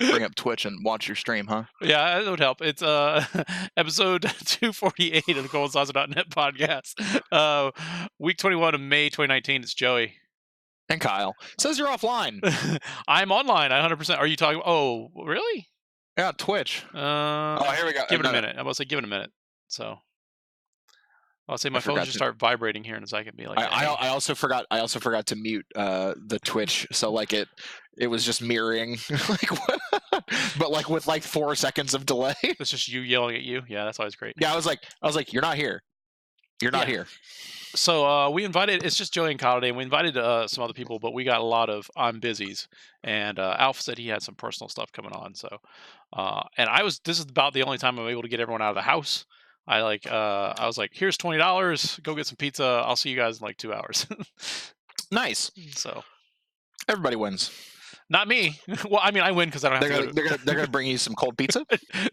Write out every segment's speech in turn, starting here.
bring up Twitch and watch your stream, huh? Yeah, that would help. It's episode 248 of the GoldenSaucer.net podcast. Week 21 of May 2019. It's Joey. And Kyle says you're offline. I'm online. 100%. Are you talking? Oh, really? Yeah, Twitch. Oh, here we go. Give it a minute. I'm about to say give it a minute. So I'll say my phone should start vibrating here in a second. Be like, I also forgot to mute the Twitch, so like it was just mirroring, like, but like with like 4 seconds of delay. It's just you yelling at you. Yeah, that's always great. Yeah, I was like, you're not here. You're not here. So we invited. It's just Joey and Kyle today, and we invited some other people, but we got a lot of I'm busies, and Alf said he had some personal stuff coming on. So, and this is about the only time I'm able to get everyone out of the house. I was like, here's $20. Go get some pizza. I'll see you guys in like 2 hours. Nice. So everybody wins. Not me. Well, I mean, I win because I don't have to. They're gonna bring you some cold pizza.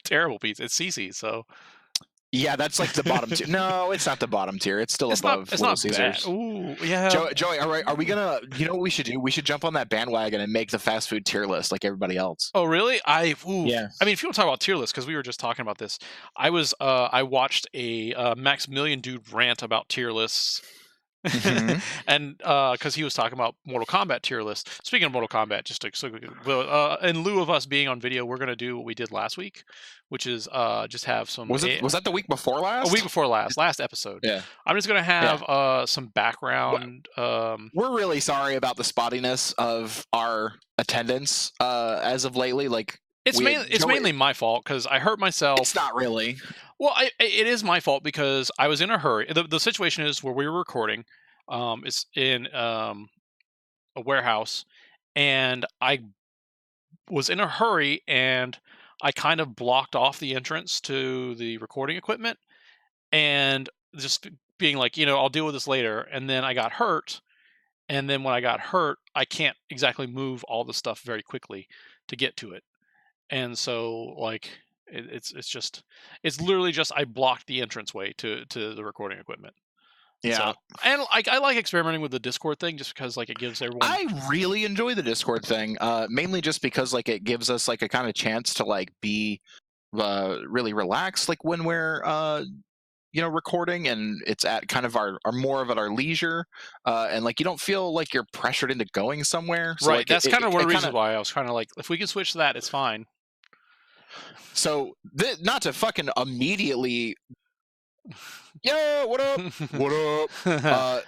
Terrible pizza. It's CC. So. Yeah, that's like the bottom tier. No, it's not the bottom tier. It's still above Little Caesars. Bad. Ooh, yeah. Joey, are we gonna? You know what we should do? We should jump on that bandwagon and make the fast food tier list like everybody else. Oh, really? Yeah. I mean, if you want to talk about tier lists, because we were just talking about this, I watched a Maximilian dude rant about tier lists. Mm-hmm. And because he was talking about Mortal Kombat tier list. Speaking of Mortal Kombat, just in lieu of us being on video, we're going to do what we did last week, which is just have some. Was that the week before last? A week before last episode. Yeah. I'm just going to have some background. We're really sorry about the spottiness of our attendance as of lately. Like it's mainly my fault because I hurt myself. It's not really. Well, it is my fault because I was in a hurry. The situation is where we were recording. It's in a warehouse, and I was in a hurry, and I kind of blocked off the entrance to the recording equipment, and just being like, I'll deal with this later. And then I got hurt, and then when I got hurt, I can't exactly move all the stuff very quickly to get to it, and so like. It's literally just I blocked the entranceway to the recording equipment. Yeah, so, and I like experimenting with the Discord thing just because like it gives everyone. I really enjoy the Discord thing, mainly just because like it gives us like a kind of chance to like be really relaxed, like when we're recording, and it's at kind of our more of at our leisure, and like you don't feel like you're pressured into going somewhere. So, right, like, that's kind of one reason why I was kind of like, if we can switch to that, it's fine. So, not to fucking immediately, yo, what up, what up?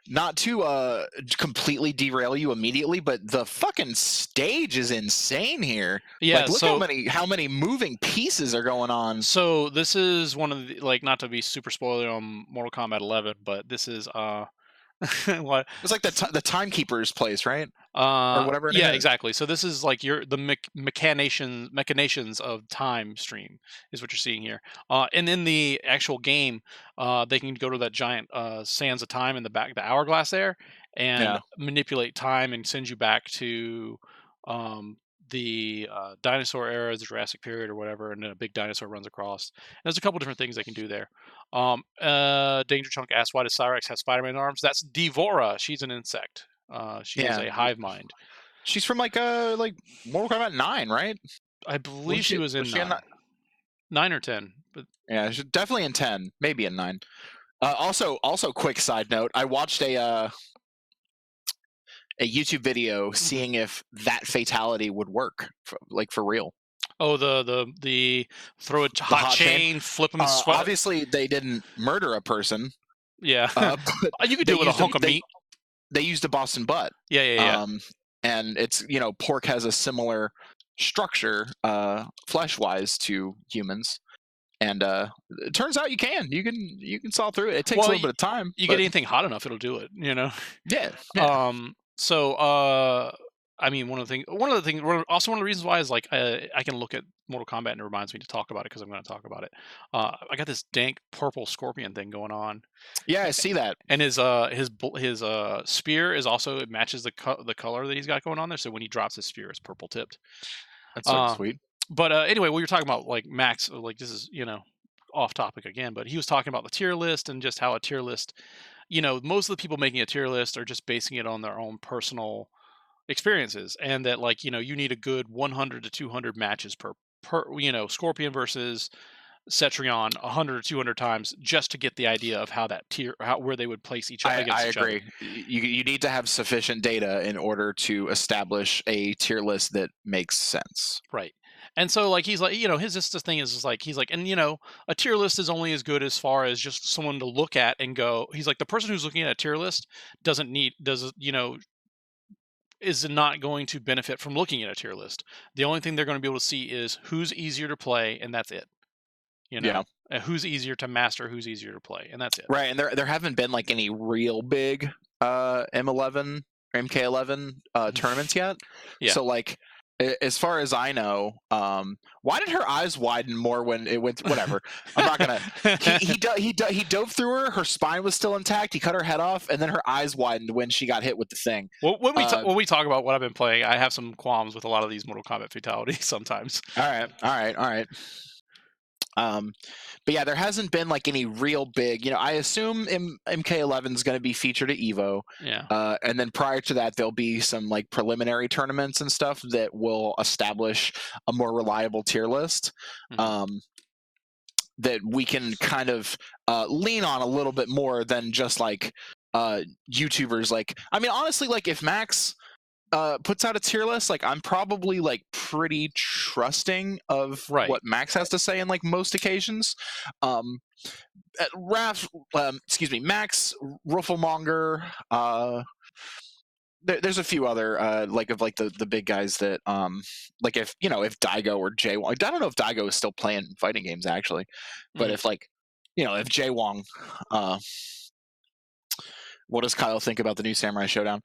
Not to completely derail you immediately, but the fucking stage is insane here. Yeah, like, look how many moving pieces are going on. So this is one of the, like, not to be super spoiler on Mortal Kombat 11, but this is what? It's like the timekeeper's place, right? Or whatever. Yeah, exactly. So this is like the machinations of time stream is what you're seeing here. And in the actual game, they can go to that giant sands of time in the back, the hourglass there, and manipulate time and send you back to the dinosaur era, the Jurassic period or whatever, and then a big dinosaur runs across. And there's a couple different things they can do there. Danger Chunk asks, why does Cyrax have Spider-Man arms? That's Devora. She's an insect. She is a hive mind. She's from like Mortal Kombat 9, right? I believe she was in 9 or 10. But yeah, she's definitely in 10, maybe in 9. Also, quick side note: I watched a YouTube video seeing if that fatality would work, for real. Oh, the throw a hot chain, flip them. Obviously, they didn't murder a person. Yeah, you could do it with a hunk of meat. They used a Boston butt. Yeah. And it's pork has a similar structure, flesh-wise, to humans. And it turns out you can saw through it. It takes a little bit of time. You get anything hot enough, it'll do it. Yeah. So I mean, one of the reasons why is like I can look at Mortal Kombat and it reminds me to talk about it because I'm going to talk about it. I got this dank purple scorpion thing going on. Yeah, I see that. And his spear is also, it matches the color that he's got going on there. So when he drops his spear, it's purple tipped. That's so sweet. But anyway, we were talking about like Max. Like this is off topic again, but he was talking about the tier list and just how a tier list. Most of the people making a tier list are just basing it on their own personal experiences, and that like you need a good 100 to 200 matches per Scorpion versus Cetrion 100 or 200 times just to get the idea of how that tier where they would place I against each other. agree. You need to have sufficient data in order to establish a tier list that makes sense. Right. And so like he's like, his just the thing is just like he's like, and a tier list is only as good as far as just someone to look at and go, he's like the person who's looking at a tier list is not going to benefit from looking at a tier list. The only thing they're going to be able to see is who's easier to play, and that's it. Yeah. Who's easier to master, who's easier to play, and that's it. Right, and there haven't been like any real big M11 or MK11 tournaments yet. Yeah. So like as far as I know, why did her eyes widen more when it went? Whatever. I'm not gonna. He dove through her. Her spine was still intact. He cut her head off, and then her eyes widened when she got hit with the thing. Well, when we talk about what I've been playing, I have some qualms with a lot of these Mortal Kombat fatalities sometimes. All right. But yeah, there hasn't been like any real big. I assume MK11 is going to be featured at Evo. Yeah. And then prior to that, there'll be some like preliminary tournaments and stuff that will establish a more reliable tier list. Mhm. That we can kind of lean on a little bit more than just like YouTubers. Like, I mean, honestly, like if Max puts out a tier list, like I'm probably like pretty trusting of Right. what Max has to say in like most occasions. Max, Rufflemonger, there's a few other like of like the big guys that like if Daigo or Jay Wong, I don't know if Daigo is still playing fighting games actually, but Mhm. if like if Jay Wong, what does Kyle think about the new Samurai Showdown?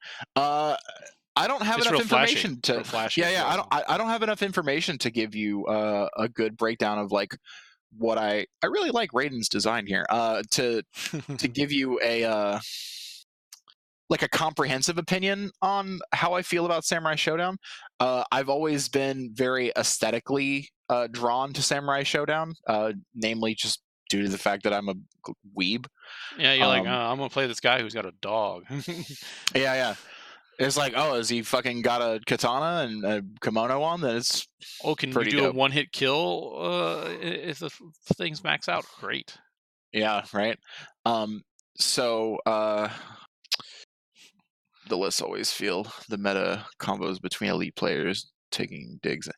I don't have It's enough real flashy. information to. Real flashy. Yeah. I don't have enough information to give you a good breakdown of like what I really like Raiden's design here. To give you a like a comprehensive opinion on how I feel about Samurai Showdown. I've always been very aesthetically drawn to Samurai Showdown, namely just due to the fact that I'm a weeb. Yeah, you're like, I'm gonna play this guy who's got a dog. Yeah. It's like, oh, has he fucking got a katana and a kimono on? Then it's Can you pretty do a dope. one-hit kill if the things max out? Great. Yeah, right. So the lists always feel the meta combos between elite players taking digs.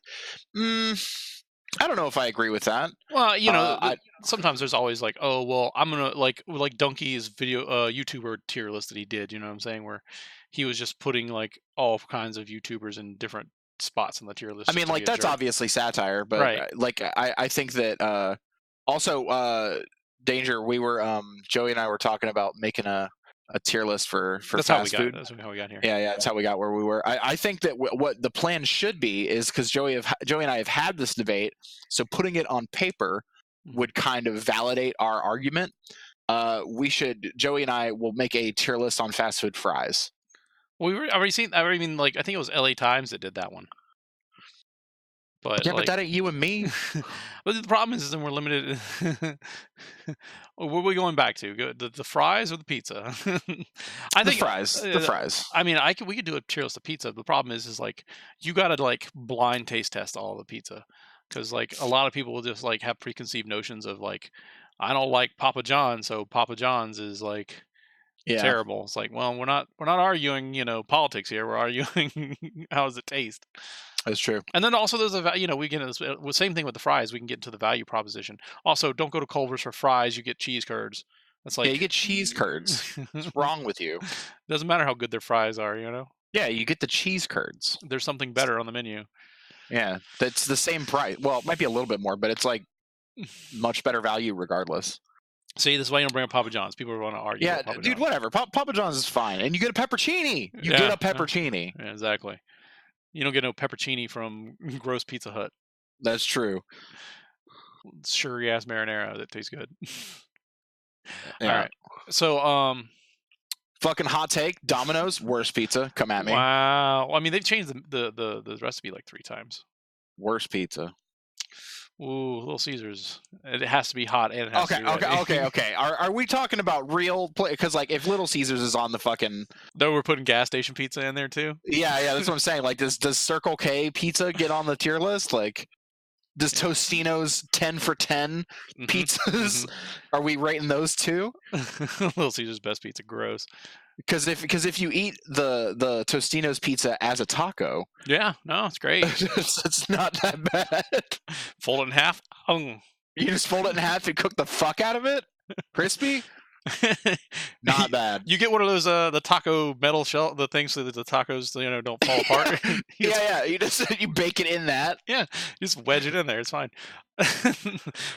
I don't know if I agree with that. Well, sometimes there's always like, oh, well, I'm gonna like Donkey's video YouTuber tier list that he did. You know what I'm saying? Where he was just putting like all kinds of YouTubers in different spots on the tier list. I mean, like that's obviously satire, but right. Like I think that also Danger. We were Joey and I were talking about making a tier list for That's fast food. That's how we got here. Yeah, that's how we got where we were. I think that what the plan should be is because Joey and I have had this debate, so putting it on paper would kind of validate our argument. Joey and I will make a tier list on fast food fries. Well, I mean, like I think it was LA Times that did that one. But yeah, but that ain't you and me. But the problem is then we're limited. What are we going back to? The fries or the pizza? I think the fries. I mean, we could do a tier list of pizza. The problem is like you got to like blind taste test all of the pizza because like a lot of people will just like have preconceived notions of like I don't like Papa John's, so Papa John's is like terrible. It's like, well, we're not arguing politics here. We're arguing how does it taste. That's true. And then also there's we get into the same thing with the fries. We can get into the value proposition. Also, don't go to Culver's for fries. You get cheese curds. That's like you get cheese curds. What's wrong with you? Doesn't matter how good their fries are, Yeah, you get the cheese curds. There's something better on the menu. Yeah, that's the same price. Well, it might be a little bit more, but it's like much better value regardless. See, this is why you don't bring up Papa John's. People want to argue. Yeah, dude, whatever. Papa John's is fine, and you get a peppercini. Get a peppercini. Yeah, exactly. You don't get no peppercini from Gross Pizza Hut. That's true. Sugary ass marinara that tastes good. Yeah. All right. So, fucking hot take. Domino's worst pizza. Come at me. Wow. I mean, they've changed the recipe like 3 times. Worst pizza. Ooh, Little Caesars. It has to be hot and it has to Okay, be okay, ready. okay, okay. Are we talking about real play? Because like, if Little Caesars is on the fucking Though we're putting gas station pizza in there too. yeah, that's what I'm saying. Like, does Circle K pizza get on the tier list? Like, does Yeah. Tostino's 10 for 10 Mhm. pizzas? Mhm. Are we rating those too? Little Caesars best pizza. Gross. Because if you eat the Tostino's pizza as a taco, Yeah. No, it's great. it's not that bad. Fold it in half. You just fold it in half and cook the fuck out of it, crispy. Not bad. You get one of those the taco metal shell the things so that the tacos don't fall apart. Yeah, yeah. You bake it in that. Yeah, just wedge it in there. It's fine. It's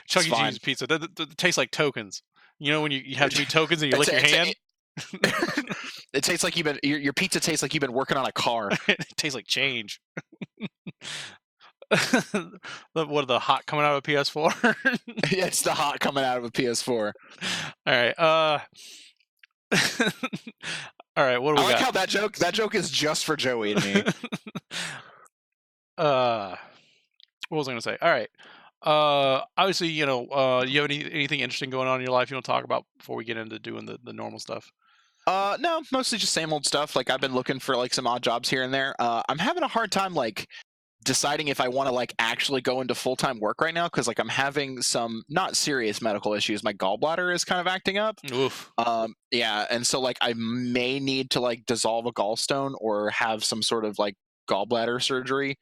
Chuck E. fine. Cheese pizza. That tastes like tokens. You know when you have to be tokens and you lick your It's hand. it tastes like your pizza tastes like you've been working on a car. It tastes like change. What are the hot coming out of a PS4? Yeah, it's the hot coming out of a PS4. All right. All right. What do I we like got? how that joke is just for Joey and me. What was I going to say? All right. Obviously, you have anything interesting going on in your life you want to talk about before we get into doing the normal stuff? No, mostly just same old stuff. Like, I've been looking for like some odd jobs here and there. I'm having a hard time like deciding if I want to like actually go into full-time work right now, because like I'm having some not serious medical issues. My gallbladder is kind of acting up. Oof. Yeah, and so like I may need to like dissolve a gallstone or have some sort of like gallbladder surgery.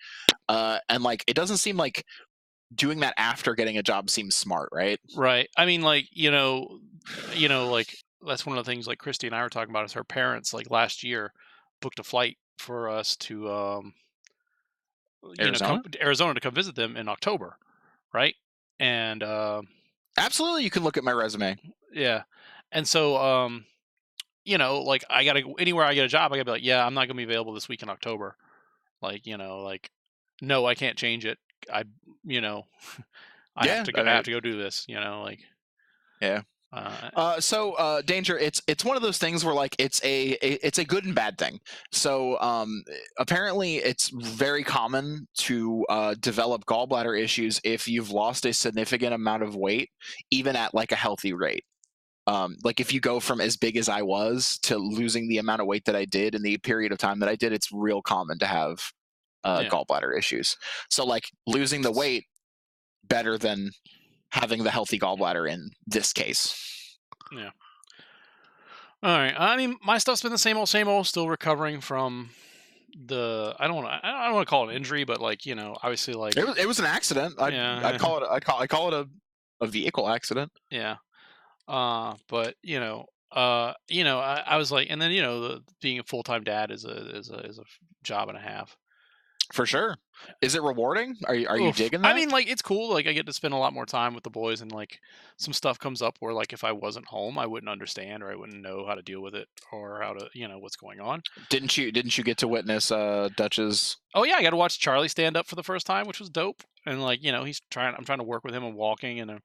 And like it doesn't seem like doing that after getting a job seems smart, right? Right. I mean, like, like that's one of the things like Christy and I were talking about is her parents like last year booked a flight for us to come Arizona? to Arizona to come visit them in October, right? And Absolutely, you can look at my resume. yeah. And so like I got to anywhere I get a job, I got to be like, yeah, I'm not going to be available this week in October. Like, like no, I can't change it. I you know, I have Yeah, to go I I mean, have to go do this, like yeah. uh Danger, it's one of those things where like it's a good and bad thing. So apparently it's very common to develop gallbladder issues if you've lost a significant amount of weight, even at like a healthy rate. Like if you go from as big as I was to losing the amount of weight that I did in the period of time that I did, it's real common to have yeah. gallbladder issues. So like losing the weight better than having the healthy gallbladder in this case. Yeah. All right. I mean, my stuff's been the same old, still recovering from I don't want to call it an injury, but like, obviously like It was an accident. I'd yeah. call it a vehicle accident. Yeah. But I was like, and then being a full time dad is a job and a half. For sure. Is it rewarding? Are you Oof. digging I that? mean, like it's cool. Like I get to spend a lot more time with the boys, and like some stuff comes up where like if I wasn't home, I wouldn't understand or I wouldn't know how to deal with it or how to what's going on. Didn't you get to witness Dutch's? Oh yeah, I got to watch Charlie stand up for the first time, which was dope. And like I'm trying to work with him and walking, and I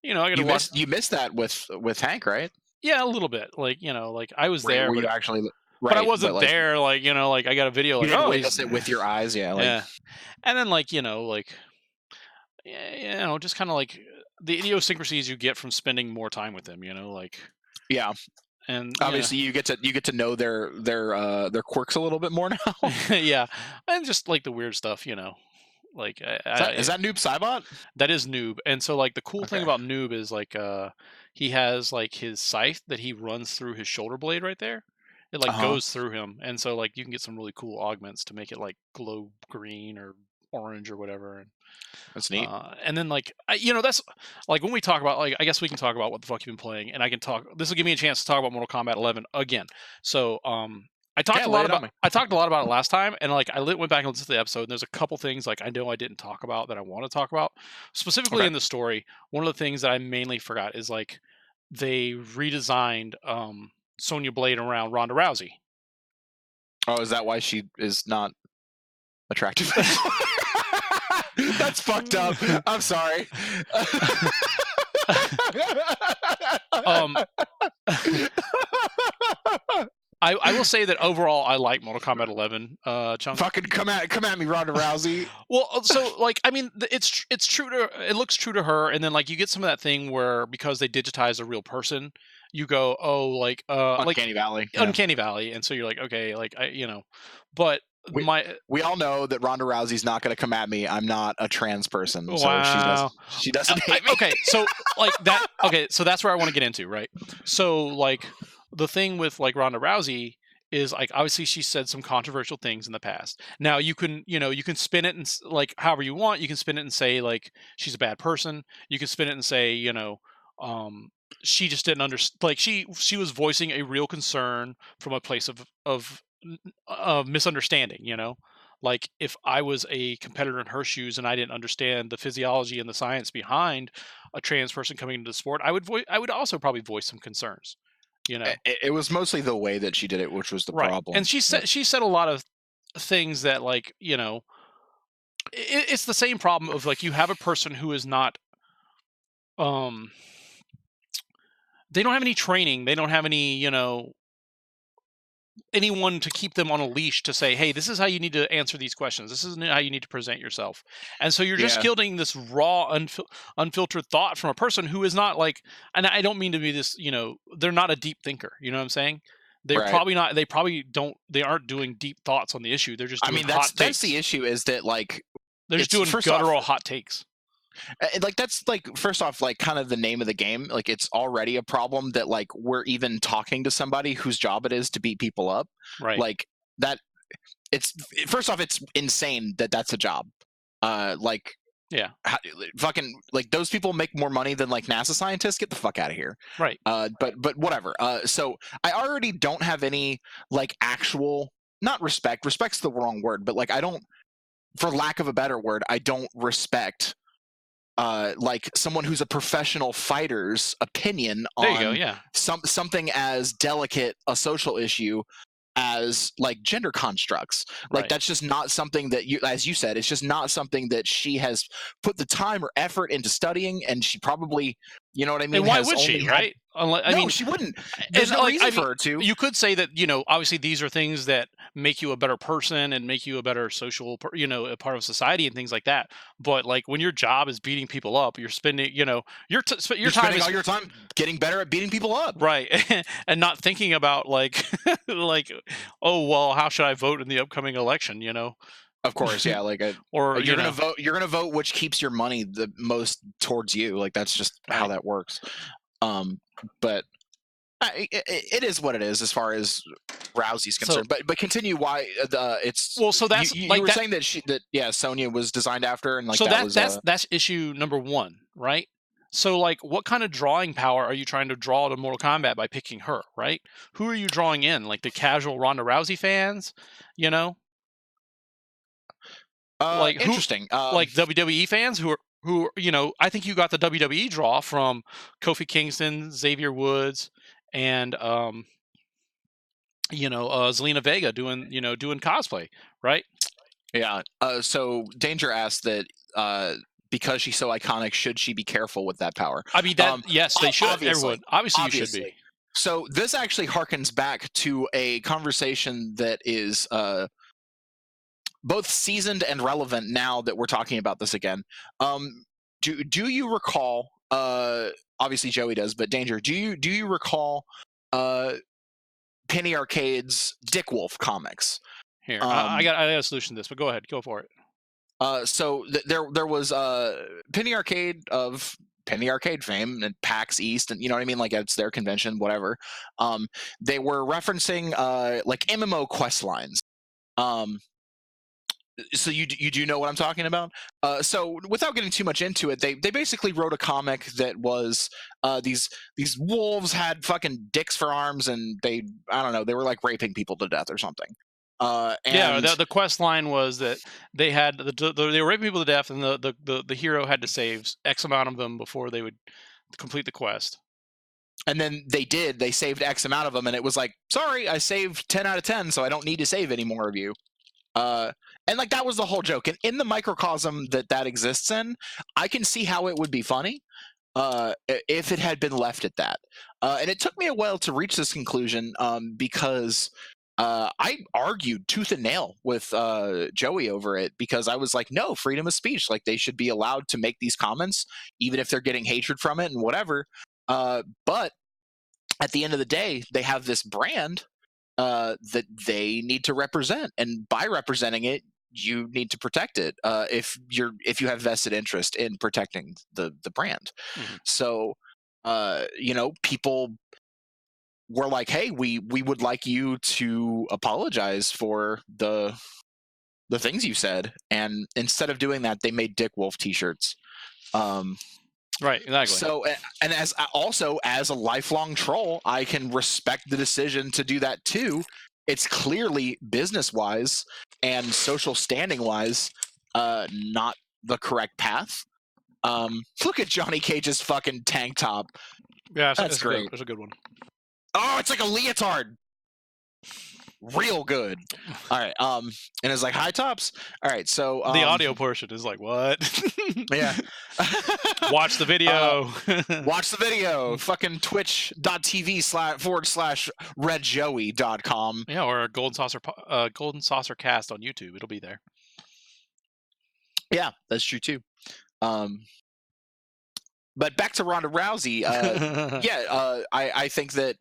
got to watch. You missed that with Hank, right? Yeah, a little bit. Like like I was there, Were but you actually but I right? But wasn't like there. Like like I got a video. you Like didn't oh witness he's it with your eyes, yeah. Like yeah, and then like like just kind of like the idiosyncrasies you get from spending more time with them. Like yeah. and Obviously, you get to know their quirks a little bit more now. yeah, and just like the weird stuff. Like Is that Noob Saibot? that is Noob. And so like the cool thing Okay. about Noob is like he has like his scythe that he runs through his shoulder blade right there. It Uh like huh. goes through him. And so like you can get some really cool augments to make it like glow green or orange or whatever. That's neat. And then like that's like when we talk about like I guess we can talk about what the fuck you've been playing and I can talk this will give me a chance to talk about Mortal Kombat 11 again. So Yeah, lay it on me. I talked a lot about it last time, and like went back and listened to the episode. And there's a couple things like I know I didn't talk about that I want to talk about, specifically Okay. in the story. One of the things that I mainly forgot is like they redesigned Sonya Blade around Ronda Rousey. Oh, is that why she is not attractive? That's fucked up. I'm sorry. um, I will say that overall, I like Mortal Kombat 11. Chunk. Fucking come at me, Ronda Rousey. Well, so like I mean, it's true to it looks true to her, and then like you get some of that thing where because they digitize a real person, you go, oh, like Uncanny Valley. Yeah. Uncanny Valley, and so you're like, okay, like but We, my we all know that Ronda Rousey's not going to come at me. I'm not a trans person, so wow. she doesn't hate me. Okay, so like that. Okay, so that's where I want to get into, right? So like the thing with like Ronda Rousey is like obviously she said some controversial things in the past. Now you can you can spin it and like however you want. You can spin it and say like she's a bad person. You can spin it and say um, she just didn't understand. Like she was voicing a real concern from a place of misunderstanding. Like if I was a competitor in her shoes and I didn't understand the physiology and the science behind a trans person coming into the sport, I would also probably voice some concerns. It was mostly the way that she did it, which was the Right. problem. And she said a lot of things that like it's the same problem of like you have a person who is not um they don't have any training, they don't have any anyone to keep them on a leash to say, hey, this is how you need to answer these questions, this is how you need to present yourself. And so you're just Yeah. getting this raw unfiltered thought from a person who is not like, and I don't mean to be this, they're not a deep thinker, you know what I'm saying? They're Right. probably not, they aren't doing deep thoughts on the issue, they're just doing hot takes. That's the issue, is that like they're just doing guttural hot takes. Like that's like, first off, like kind of the name of the game. Like it's already a problem that like we're even talking to somebody whose job it is to beat people up. Right. Like that. It's first off, it's insane that that's a job. Like yeah, fucking like those people make more money than like NASA scientists. Get the fuck out of here. Right. But whatever. So I already don't have any like actual, not respect. Respect's the wrong word, but like I don't, for lack of a better word, I don't respect like someone who's a professional fighter's opinion there you on go, yeah. something as delicate a social issue as like gender constructs. Like Right. that's just not something that you, as you said, it's just not something that she has put the time or effort into studying, and she probably, you know what I mean? And why would she, right? I mean, she wouldn't. There's no reason for her to. You could say that, obviously these are things that make you a better person and make you a better social, a part of society and things like that. But like when your job is beating people up, you're spending, your time is all your time getting better at beating people up, right? And not thinking about like, like, oh well, how should I vote in the upcoming election? Of course, yeah. Like, or you're gonna vote. You're gonna vote which keeps your money the most towards you. Like that's just how that works. But it is what it is as far as Rousey's concerned. But continue why it's well. So that's you like were that, saying that Sonya was designed after, and like so that was that's issue number one, right? So like, what kind of drawing power are you trying to draw to Mortal Kombat by picking her, right? Who are you drawing in? Like the casual Ronda Rousey fans, like interesting. Like WWE fans who I think you got the WWE draw from Kofi Kingston, Xavier Woods, and Zelina Vega doing cosplay, right? Yeah. So Danger asked that because she's so iconic, should she be careful with that power? I mean, yes, they should. Everyone, obviously, you should be. So this actually harkens back to a conversation that is both seasoned and relevant now that we're talking about this again. Do you recall? Obviously Joey does, but Danger, do you recall Penny Arcade's Dick Wolf comics? Here, I got a solution to this, but go ahead, go for it. So there was Penny Arcade of Penny Arcade fame and PAX East, and you know what I mean, like it's their convention, whatever. They were referencing like MMO quest lines. So you do know what I'm talking about? So without getting too much into it, they basically wrote a comic that was these wolves had fucking dicks for arms, and they were like raping people to death or something. And the quest line was that they had they were raping people to death, and the hero had to save X amount of them before they would complete the quest. And then they saved X amount of them, and it was like, sorry, I saved 10 out of 10, so I don't need to save any more of you. And like that was the whole joke. And in the microcosm that exists in, I can see how it would be funny if it had been left at that. And it took me a while to reach this conclusion because I argued tooth and nail with Joey over it because I was like, no, freedom of speech. Like they should be allowed to make these comments, even if they're getting hatred from it and whatever. But at the end of the day, they have this brand that they need to represent, and by representing it, you need to protect it if you have vested interest in protecting the brand. Mhm. So, people were like, "Hey, we would like you to apologize for the things you said," and instead of doing that, they made Dick Wolf T-shirts. Um, Right, exactly. so, and as also as a lifelong troll, I can respect the decision to do that too. It's clearly business wise and social standing wise, not the correct path. Look at Johnny Cage's fucking tank top. Yeah, That's great. it's a good one. Oh, it's like a leotard. Real good. All right. And it's like high tops. All right. So The audio portion is like, what? yeah. Watch the video. Watch the video. Fucking twitch.tv/redjoey.com. Yeah, or Golden Saucer Cast on YouTube. It'll be there. Yeah, that's true too. But back to Ronda Rousey. I think that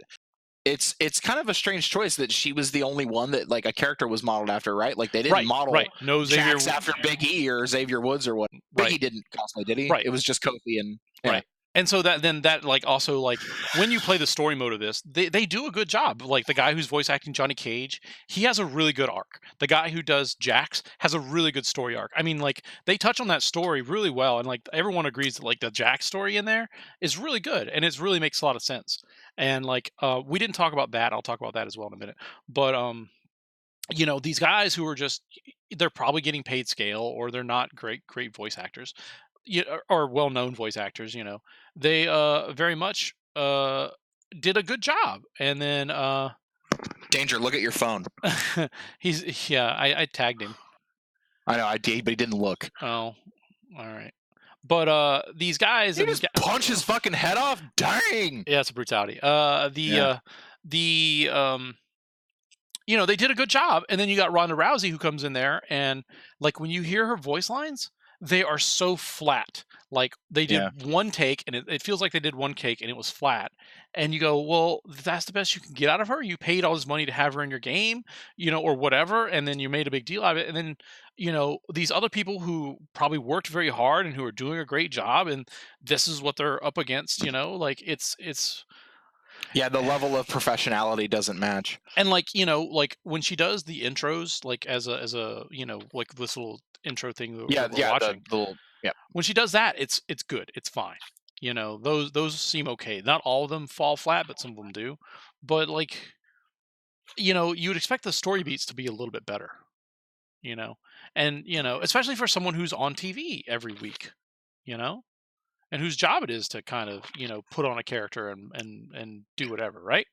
it's kind of a strange choice that she was the only one that like a character was modeled after, right? Like they didn't model No Xavier Jax after Big E or Xavier Woods or what. Big E didn't cosplay, did he? Right. It was just Kofi and right. And so that like also like when you play the story mode of this, they do a good job. Like the guy who's voice acting Johnny Cage, he has a really good arc. The guy who does Jax has a really good story arc. I mean, like they touch on that story really well, and like everyone agrees that like the Jax story in there is really good, and it really makes a lot of sense. And like we didn't talk about that. I'll talk about that as well in a minute. But these guys who are just they're probably getting paid scale or they're not great voice actors, or well-known voice actors, they very much did a good job. And then Danger, look at your phone. I tagged him. I know I did, but he didn't look. Oh, all right. But these guys He just punch his fucking head off. Dang. Yeah, it's a brutality. They did a good job. And then you got Ronda Rousey who comes in there, and like when you hear her voice lines, they are so flat. Like they did one take, and it feels like they did one take, and it was flat. And you go, well, that's the best you can get out of her. You paid all this money to have her in your game, or whatever, and then you made a big deal out of it. And then, these other people who probably worked very hard and who are doing a great job, and this is what they're up against. Like it's. Yeah, the level of professionality doesn't match. And like like when she does the intros, like as a like this little intro thing that we're watching. When she does that, it's good. It's fine. Those seem okay. Not all of them fall flat, but some of them do. But like you would expect the story beats to be a little bit better. And especially for someone who's on TV every week. And whose job it is to kind of put on a character and do whatever, right?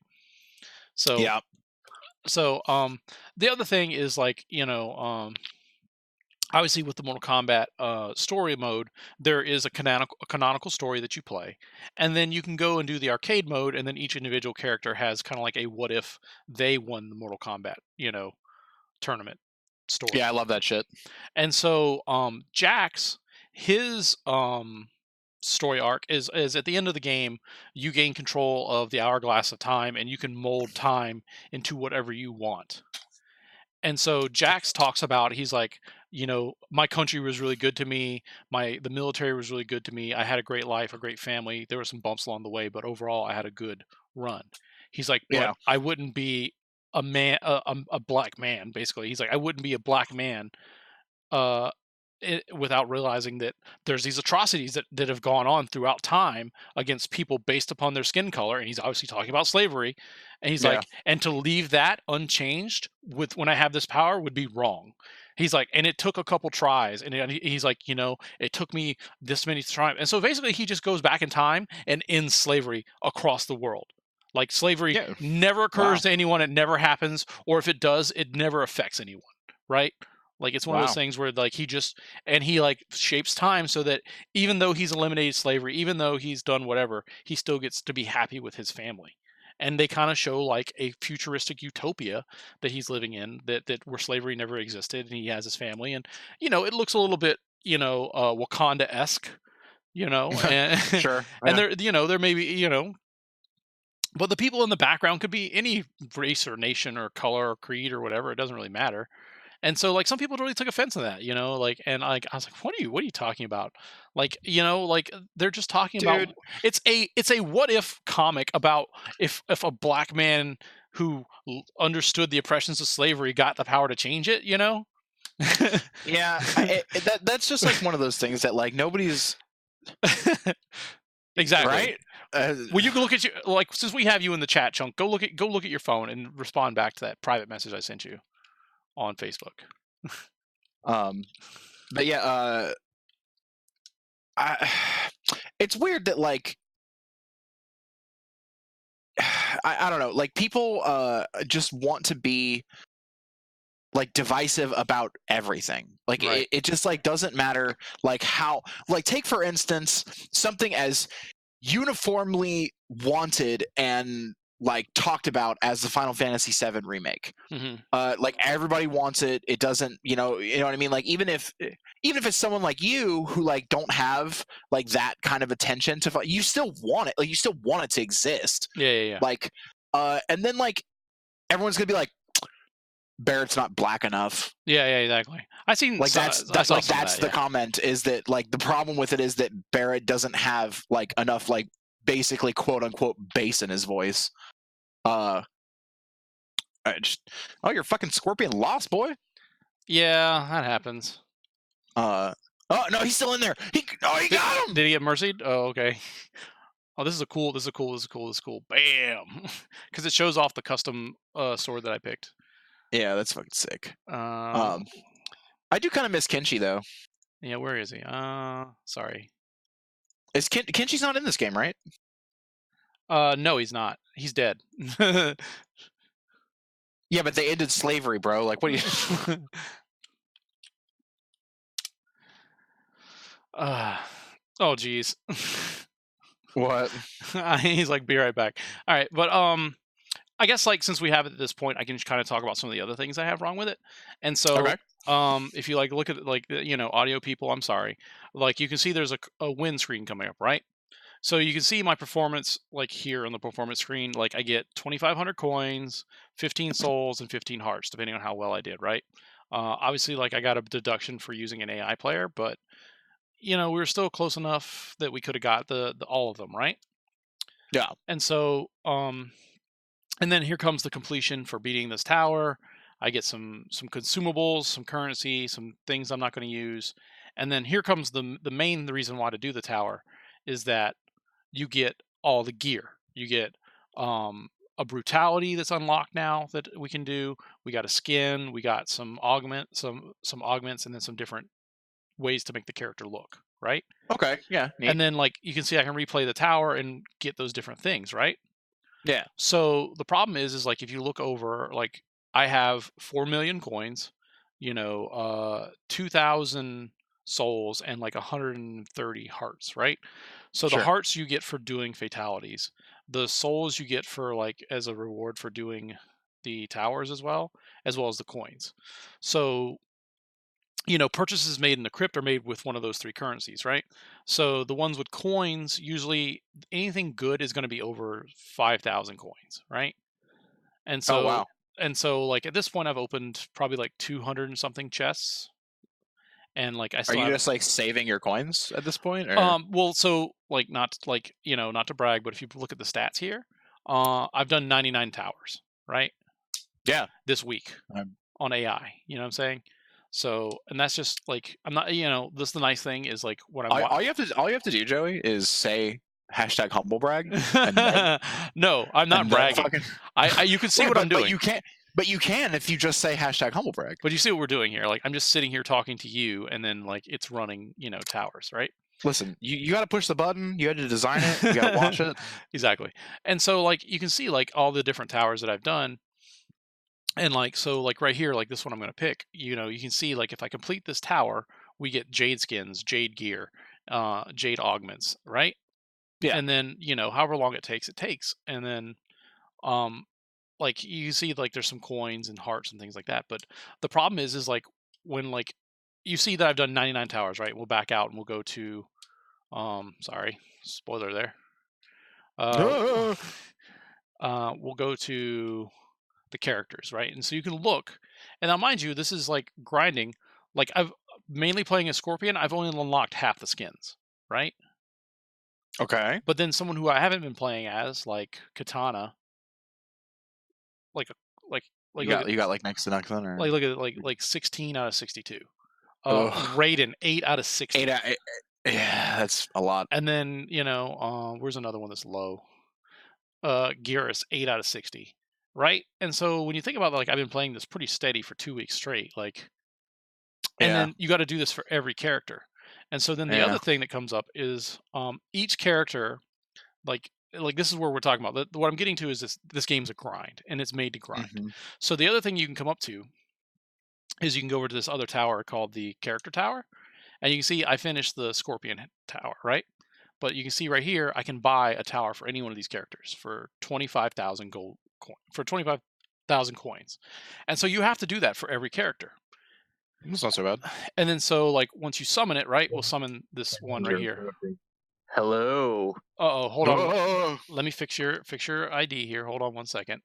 So yeah. So the other thing is like obviously with the Mortal Kombat story mode, there is a canonical story that you play, and then you can go and do the arcade mode, and then each individual character has kind of like a what if they won the Mortal Kombat tournament story. Yeah, I love that shit. And so Jax, his story arc is at the end of the game, you gain control of the hourglass of time, and you can mold time into whatever you want. And so Jax talks about, he's like, my country was really good to me. The military was really good to me. I had a great life, a great family. There were some bumps along the way, but overall I had a good run. He's like, but I wouldn't be a man, a black man, basically. He's like, I wouldn't be a black man without realizing that there's these atrocities that have gone on throughout time against people based upon their skin color. And he's obviously talking about slavery. And he's like, and to leave that unchanged when I have this power would be wrong. He's like, and it took a couple tries. And he's like, it took me this many tries. And so basically he just goes back in time and ends slavery across the world. Like slavery never occurs to anyone. It never happens. Or if it does, it never affects anyone. Right? Like it's one of those things where like he like shapes time so that even though he's eliminated slavery, even though he's done whatever, he still gets to be happy with his family. and they kind of show like a futuristic utopia that he's living in, that where slavery never existed, and he has his family, and it looks a little bit Wakanda-esque, and Sure. and Yeah. there may be but the people in the background could be any race or nation or color or creed or whatever. It doesn't really matter. And so like some people really took offense to that, like, and like I was like, what are you talking about? Like, they're just talking about Dude. it's a what if comic about if a black man who understood the oppressions of slavery got the power to change it. Yeah. That's just like one of those things that like nobody's Exactly. right. Uh, Well, you can look at your like since we have you in the chat, Chunk. Go look at your phone and respond back to that private message I sent you on Facebook. um. But yeah. I, it's weird that like I don't know, like people just want to be like divisive about everything. Like Right. it just like doesn't matter like how, like take for instance something as uniformly wanted and like talked about as the Final Fantasy VII remake. Hmm. Like everybody wants it. It doesn't, you know what I mean? Like even if it's someone like you who like don't have like that kind of attention to you still want it. Like you still want it to exist. Yeah, yeah, yeah. Like and then like everyone's going to be like Barrett's not black enough. Yeah, yeah, exactly. Like I saw some of that's that. the Yeah. comment, is that like the problem with it is that Barrett doesn't have like enough like basically quote unquote bass in his voice. Uh oh, you're fucking Scorpion lost, boy. Yeah, that happens. Oh no, he's still in there. He Did, got him. did he get mercied? Oh, okay. Oh, this is a cool. This is a cool. This is cool. This is cool. Bam! Because it shows off the custom sword that I picked. Yeah, that's fucking sick. Uh, Um, I do kind of miss Kenshi though. yeah. Where is he? Sorry. Is Kenshi's not in this game, right? No, he's not. He's dead. Yeah, but they ended slavery, bro. Like, what do you? Oh, geez. What? He's like, be right back. All right, but I guess like since we have it at this point, I can just kind of talk about some of the other things I have wrong with it. And so, Okay. if you like look at like audio people, I'm sorry, like you can see there's a win screen coming up, right? So you can see my performance like here on the performance screen. Like I get 2,500 coins, 15 souls, and 15 hearts, depending on how well I did, right? Obviously, like I got a deduction for using an AI player, but we were still close enough that we could have got the all of them, right? Yeah. And so, and then here comes the completion for beating this tower. I get some consumables, some currency, some things I'm not going to use, and then here comes the reason why to do the tower is that you get all the gear. You get a brutality that's unlocked now that we can do. We got a skin. We got some augments, and then some different ways to make the character look, right? Okay. Yeah. And Neat. then like you can see I can replay the tower and get those different things, right? Yeah. So the problem is like if you look over, like I have 4 million coins, 2,000 souls, and like 130 hearts, right? So the Sure. hearts you get for doing fatalities, the souls you get for like as a reward for doing the towers as well as the coins. So purchases made in the crypt are made with one of those three currencies, right? So the ones with coins, usually anything good is going to be over 5,000 coins, right? And Oh so wow. like at this point, I've opened probably like 200 and something chests, and like I Are still you haven't. just like saving your coins at this point, or? Well, so like not like not to brag, but if you look at the stats here, I've done 99 towers, right, Yeah. this week Um, on AI. You know what I'm saying? So, and that's just like I'm not. This the nice thing is like when I'm all you have to do, Joey, is say hashtag humble brag, and then no, I'm not bragging. fucking You can see right, what I'm but doing. you can't. But you can if you just say hashtag humble brag. But you see what we're doing here. Like I'm just sitting here talking to you, and then like it's running, towers, right? Listen, you got to push the button. You had to design it. You got to watch it. Exactly. And so like you can see like all the different towers that I've done. And like so like right here, like this one I'm gonna pick, you can see like if I complete this tower, we get jade skins, jade gear, jade augments, right? Yeah. And then, however long it takes, it takes. And then Um, like you see, like there's some coins and hearts and things like that. But the problem is like when like you see that I've done 99 towers, right? We'll back out and we'll go to sorry, spoiler there. Uh, Ah! we'll go to the characters, right? And so you can look, and now mind you, this is like grinding. Like I've mainly playing a Scorpion, I've only unlocked half the skins, right? Okay. But then someone who I haven't been playing as, like Katana, like a like like look at You got like next to nothing, or look at like 16 out of 62. oh, Raiden 8 out of 8 60. out. Yeah, that's a lot. And then, where's another one that's low? Gearus 8 out of 60. Right? And so when you think about like I've been playing this pretty steady for 2 weeks straight, like and Yeah, then you got to do this for every character. And so then the yeah. other thing that comes up is each character like this is where we're talking about. What I'm getting to is this game's a grind and it's made to grind. Hmm. So the other thing you can come up to is you can go over to this other tower called the character tower, and you can see I finished the Scorpion tower, right? But you can see right here I can buy a tower for any one of these characters for 25,000 gold coin for 25,000 coins. And so you have to do that for every character. That's not so bad. And then so like once you summon it, right? We'll summon this one right here. Hello. Uh-oh, hold on. Oh, Let me fix your ID here. Hold on one second.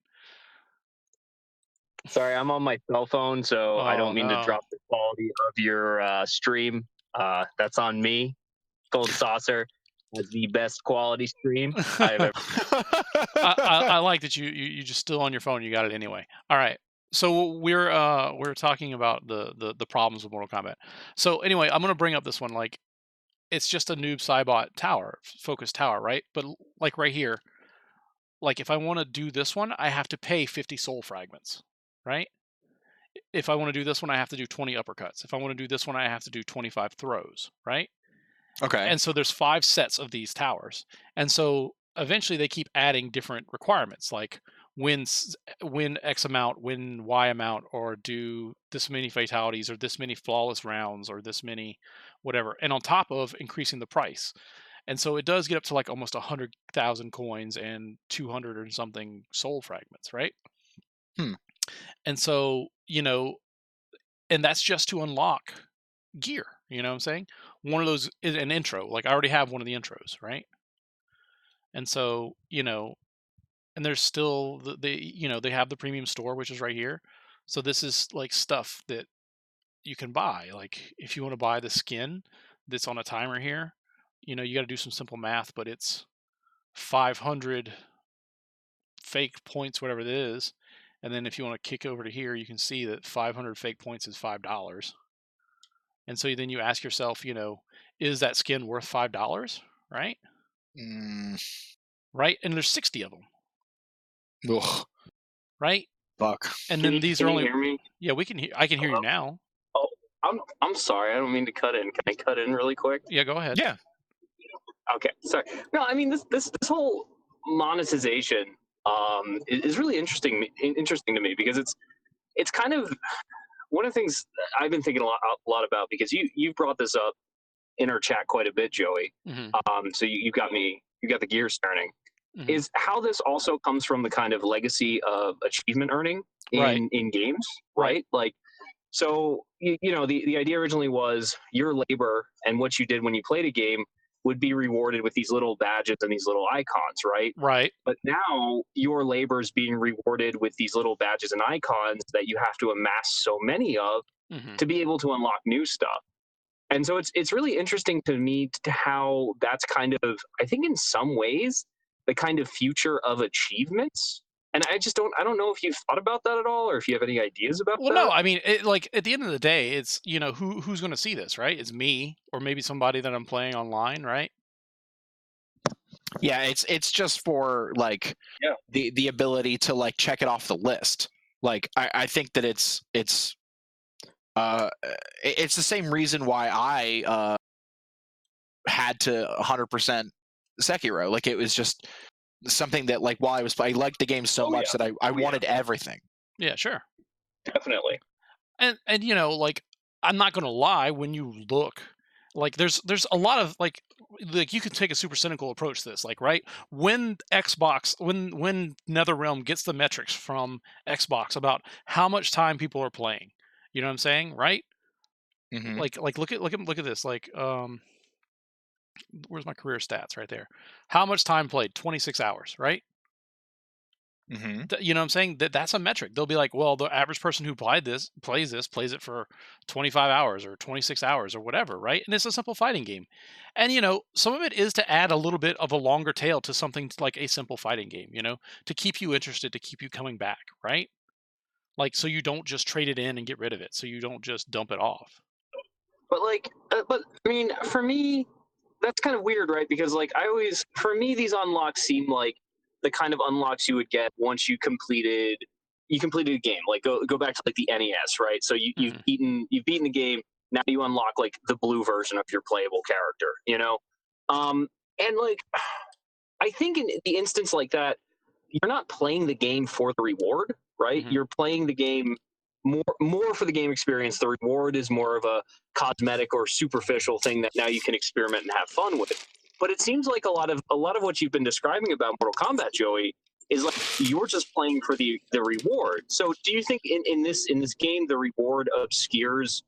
Sorry, I'm on my cell phone, so I Oh don't mean to no. drop the quality of your stream. That's on me. Gold Saucer has the best quality stream I've ever. I like that you just still on your phone. You got it anyway. All right. So we're talking about the problems with Mortal Kombat. So anyway, I'm gonna bring up this one. Like it's just a noob Cybot tower, focused tower, right? But like right here, like if I want to do this one, I have to pay 50 soul fragments, right? If I want to do this one, I have to do 20 uppercuts. If I want to do this one, I have to do 25 throws, right? okay. And so there's 5 sets of these towers. And so eventually they keep adding different requirements like win X amount, win Y amount, or do this many fatalities, or this many flawless rounds, or this many whatever. And on top of increasing the price. And so it does get up to like almost 100,000 coins and 200 or something soul fragments, right? Hmm. And so, and that's just to unlock gear, you know what I'm saying? One of those is an intro. Like I already have one of the intros, right? And so, and there's still they have the premium store, which is right here. So this is like stuff that you can buy. Like if you want to buy the skin that's on a timer here, you got to do some simple math, but it's 500 fake points, whatever it is. And then if you want to kick over to here, you can see that 500 fake points is $5. And so then you ask yourself, is that skin worth $5? Right? Mm, Right? And there's 60 of them. ugh, Right? fuck. And Can then you, these can are you only hear me? yeah, we can hear I can hear you Hello? now. Oh, I'm sorry. I don't mean to cut in. Can I cut in really quick? Yeah, go ahead. Yeah. Okay, sorry. No, I mean this whole monetization is really interesting to me because it's kind of one of the things I've been thinking a lot about because you've brought this up in our chat quite a bit, Joey. Mhm. So you got the gears turning. Mhm. Is how this also comes from the kind of legacy of achievement earning Right. in games, Right. right? Like, so the idea originally was your labor and what you did when you played a game would be rewarded with these little badges and these little icons, right? Right. But now your labor is being rewarded with these little badges and icons that you have to amass so many of Mhm. to be able to unlock new stuff. And so it's really interesting to me to how that's kind of, I think in some ways, the kind of future of achievements. And I don't know if you've thought about that at all, or if you have any ideas about Well, no, that. I mean, like at the end of the day, it's who's going to see this, right? It's me or maybe somebody that I'm playing online, right? Yeah, it's just for like Yeah. the ability to like check it off the list. Like I think that uh it's the same reason why I had to 100% Sekiro. Like it was just something that like while I liked the game so Oh much yeah. that I Oh yeah. wanted everything. Yeah, sure. Definitely. And like I'm not going to lie, when you look, like there's a lot of like like you could take a super cynical approach to this, like right when Xbox, when NetherRealm gets the metrics from Xbox about how much time people are playing, you know what I'm saying, right? Hmm. Like look at this, like where's my career stats right there? How much time played? 26 hours, right? Hmm. You know what I'm saying? That's a metric. They'll be like, well, the average person who plays it for 25 hours or 26 hours or whatever, right? And it's a simple fighting game. And some of it is to add a little bit of a longer tail to something like a simple fighting game, to keep you interested, to keep you coming back, right? Like so you don't just trade it in and get rid of it. So you don't just dump it off. But but I mean, for me, that's kind of weird, right? Because like for me, these unlocks seem like the kind of unlocks you would get once you completed a game. Like go back to like the NES, right? So Mhm. you've beaten the game. Now you unlock like the blue version of your playable character, and like I think in the instance like that, you're not playing the game for the reward, right? Mhm. You're playing the game more for the game experience. The reward is more of a cosmetic or superficial thing that now you can experiment and have fun with. But it seems like a lot of what you've been describing about Mortal Kombat, Joey, is like you're just playing for the reward. So do you think in this game the reward obscures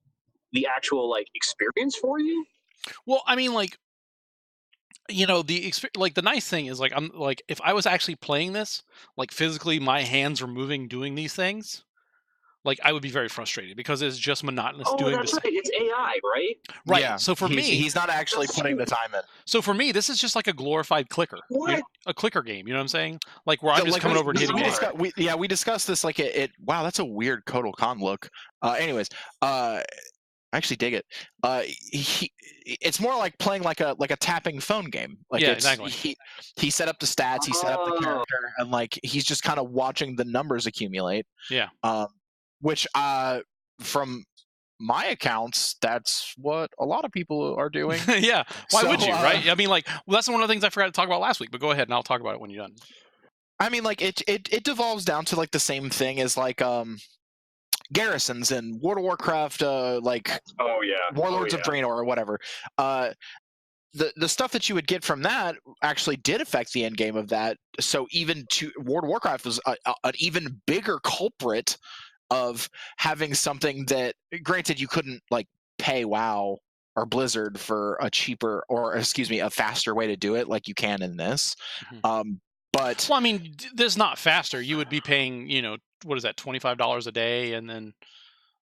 the actual like experience for you? Well, I mean, like like the nice thing is like I'm like if I was actually playing this, like physically my hands are moving doing these things, like I would be very frustrated because it's just monotonous Oh, doing that's this. right. It's AI, right? Right. Yeah, So for me, he's not actually That's putting true. the time in. this is just like a glorified clicker. What? A clicker game. You know what I'm saying? Like where I'm just Like coming over and hitting we buttons. Bizarre. discussed we discussed this like wow, that's a weird Kotal Khan look. Anyways, I actually dig it. He it's more like playing like a tapping phone game. Like Yeah, it's exactly. he set up the stats, he set up the Oh, character, and like he's just kind of watching the numbers accumulate. Yeah. Um, which from my accounts, that's what a lot of people are doing. Yeah. Why So would you, right? I mean, like, well, that's one of the things I forgot to talk about last week. But go ahead, and I'll talk about it when you're done. I mean, like it devolves down to like the same thing as like garrisons in World of Warcraft, like oh yeah, Warlords of Draenor or whatever. Uh, the stuff that you would get from that actually did affect the end game of that. So even to World of Warcraft was an even bigger culprit of having something that, granted, you couldn't like pay WoW or Blizzard for a cheaper or excuse me a faster way to do it like you can in this. Mhm. But Well, I mean, this not faster. You would be paying, what is that, $25 a day, and then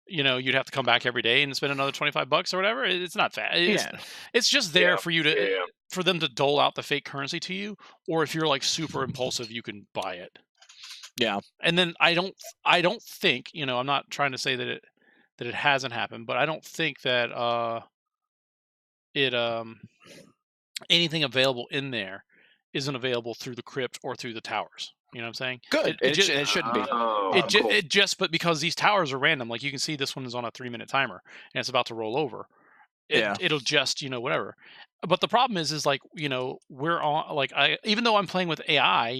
you'd have to come back every day and spend another $25 or whatever. It's not fast. yeah, It's just yeah, there for you to yeah. for them to dole out the fake currency to you, or if you're like super impulsive, you can buy it. yeah, And then I don't think, I'm not trying to say that it hasn't happened, but I don't think that it anything available in there isn't available through the crypt or through the towers. You know what I'm saying? good. It shouldn't be. Oh, cool. It just but because these towers are random, like you can see this one is on a 3-minute timer and it's about to roll over. Yeah, It'll just whatever. But the problem is like we're on like I even though I'm playing with AI,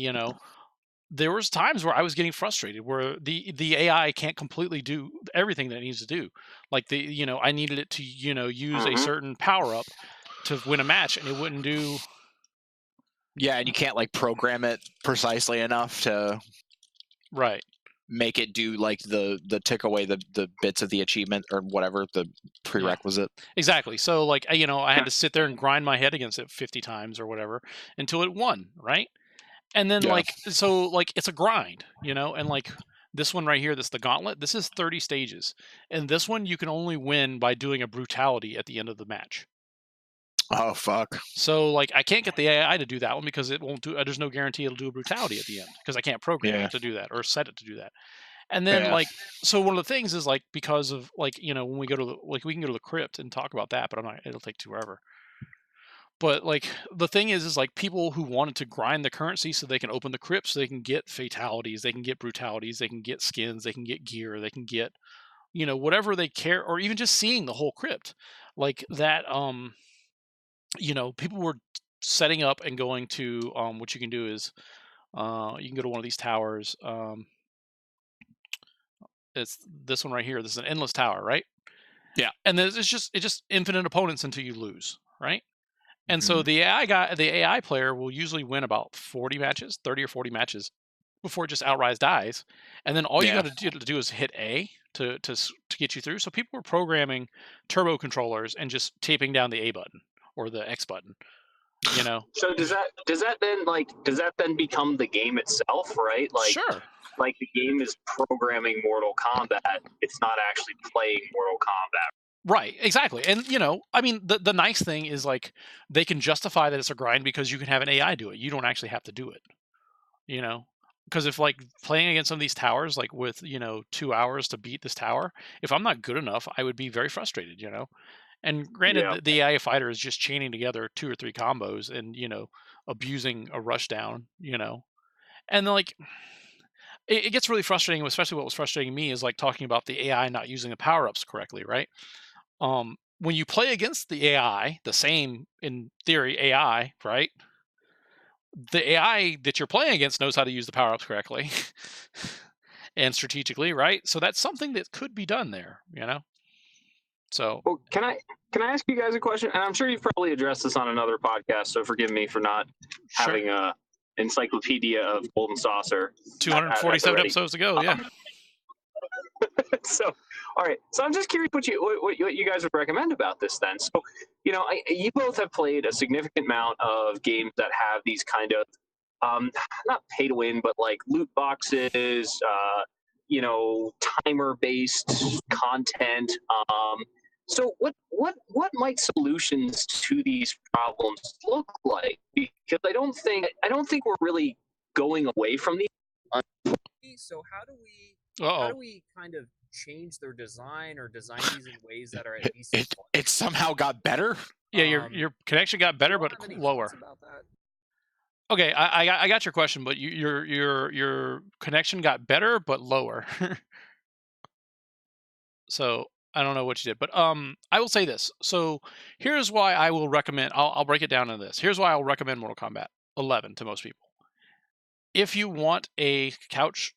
there was times where I was getting frustrated where the AI can't completely do everything that it needs to do. Like I needed it to use a Mhm. certain power up to win a match, and it wouldn't do. yeah, and you can't like program it precisely enough to Right. make it do like the tick away the bits of the achievement or whatever the Yeah. prerequisite. Exactly. So like I had to sit there and grind my head against it 50 times or whatever until it won, right? And then Yeah. like it's a grind, and like this one right here, this the gauntlet, this is 30 stages. And this one you can only win by doing a brutality at the end of the match. Oh fuck. So like I can't get the AI to do that one because it won't do there's no guarantee it'll do a brutality at the end because I can't program Yeah. it to do that or set it to do that. And then Yeah. like so one of the things is like because of like when we go to like we can go to the crypt and talk about that, but I'm not it'll take forever. But like the thing is like people who wanted to grind the currency so they can open the crypt so they can get fatalities, they can get brutalities, they can get skins, they can get gear, they can get whatever they care, or even just seeing the whole crypt. Like that people were setting up and going to what you can do is you can go to one of these towers. It's this one right here. This is an endless tower, right? Yeah. And there's it's just infinite opponents until you lose, right? And so the AI player will usually win about 40 matches, 30 or 40 matches before it just outright dies. And then all you Yeah. got to do is hit A to get you through. So people were programming turbo controllers and just taping down the A button or the X button, you know. So does that then become the game itself, right? Sure. Like the game is programming Mortal Kombat. It's not actually playing Mortal Kombat. Right, exactly. And I mean, the nice thing is like they can justify that it's a grind because you can have an AI do it. You don't actually have to do it. You know, because if like playing against some of these towers, like with 2 hours to beat this tower, if I'm not good enough, I would be very frustrated. And granted, Yeah. the AI fighter is just chaining together 2 or 3 combos and abusing a rush down. And then, like it gets really frustrating. Especially what was frustrating me is like talking about the AI not using the power ups correctly, right? When you play against the AI, the same in theory AI, right? The AI that you're playing against knows how to use the power ups correctly and strategically, right? So that's something that could be done there. So Well, can I ask you guys a question? And I'm sure you've probably addressed this on another podcast, so forgive me for not sure. having a encyclopedia of Golden Saucer. 247 episodes to go, yeah. So, all right. So I'm just curious what you guys would recommend about this then. So, you both have played a significant amount of games that have these kind of not pay to win, but like loot boxes, timer based content. So what might solutions to these problems look like? Because I don't think we're really going away from these. So how do Uh-oh. we kind of change their design or design these in ways that are at least It somehow got better. Yeah, your connection got better, but have any lower. thoughts about that? Okay, I got your question, but your connection got better but lower. So I don't know what you did, but I will say this. So here's why I will recommend. I'll break it down into this. Here's why I'll recommend Mortal Kombat 11 to most people. If you want a couch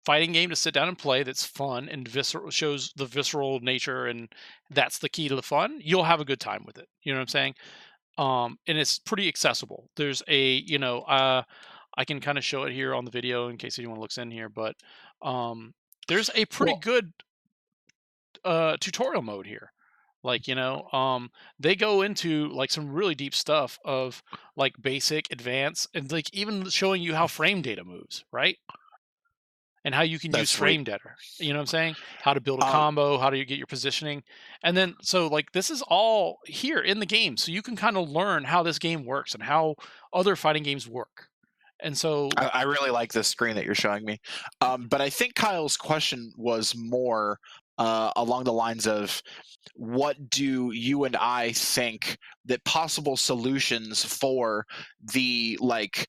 fighting game to sit down and play that's fun and shows the visceral nature, and that's the key to the fun, you'll have a good time with it. You know what I'm saying? And it's pretty accessible. There's I can kind of show it here on the video in case anyone looks in here, but there's a pretty good tutorial mode here. Like, they go into like some really deep stuff of like basic, advanced, and like even showing you how frame data moves, right? And how you can use frame data. You know what I'm saying? How to build a combo, how do you get your positioning. And then so like this is all here in the game. So you can kind of learn how this game works and how other fighting games work. And so I really like this screen that you're showing me. But I think Kyle's question was more along the lines of what do you and I think that possible solutions for the like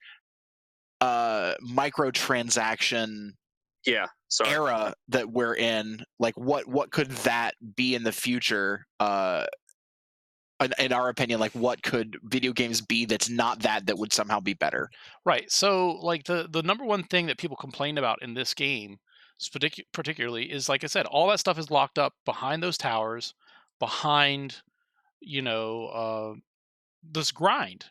microtransaction era that we're in, like what could that be in the future? In our opinion, like what could video games be that's not that would somehow be better? Right. So like the number one thing that people complain about in this game particularly is, like I said, all that stuff is locked up behind those towers, behind this grind.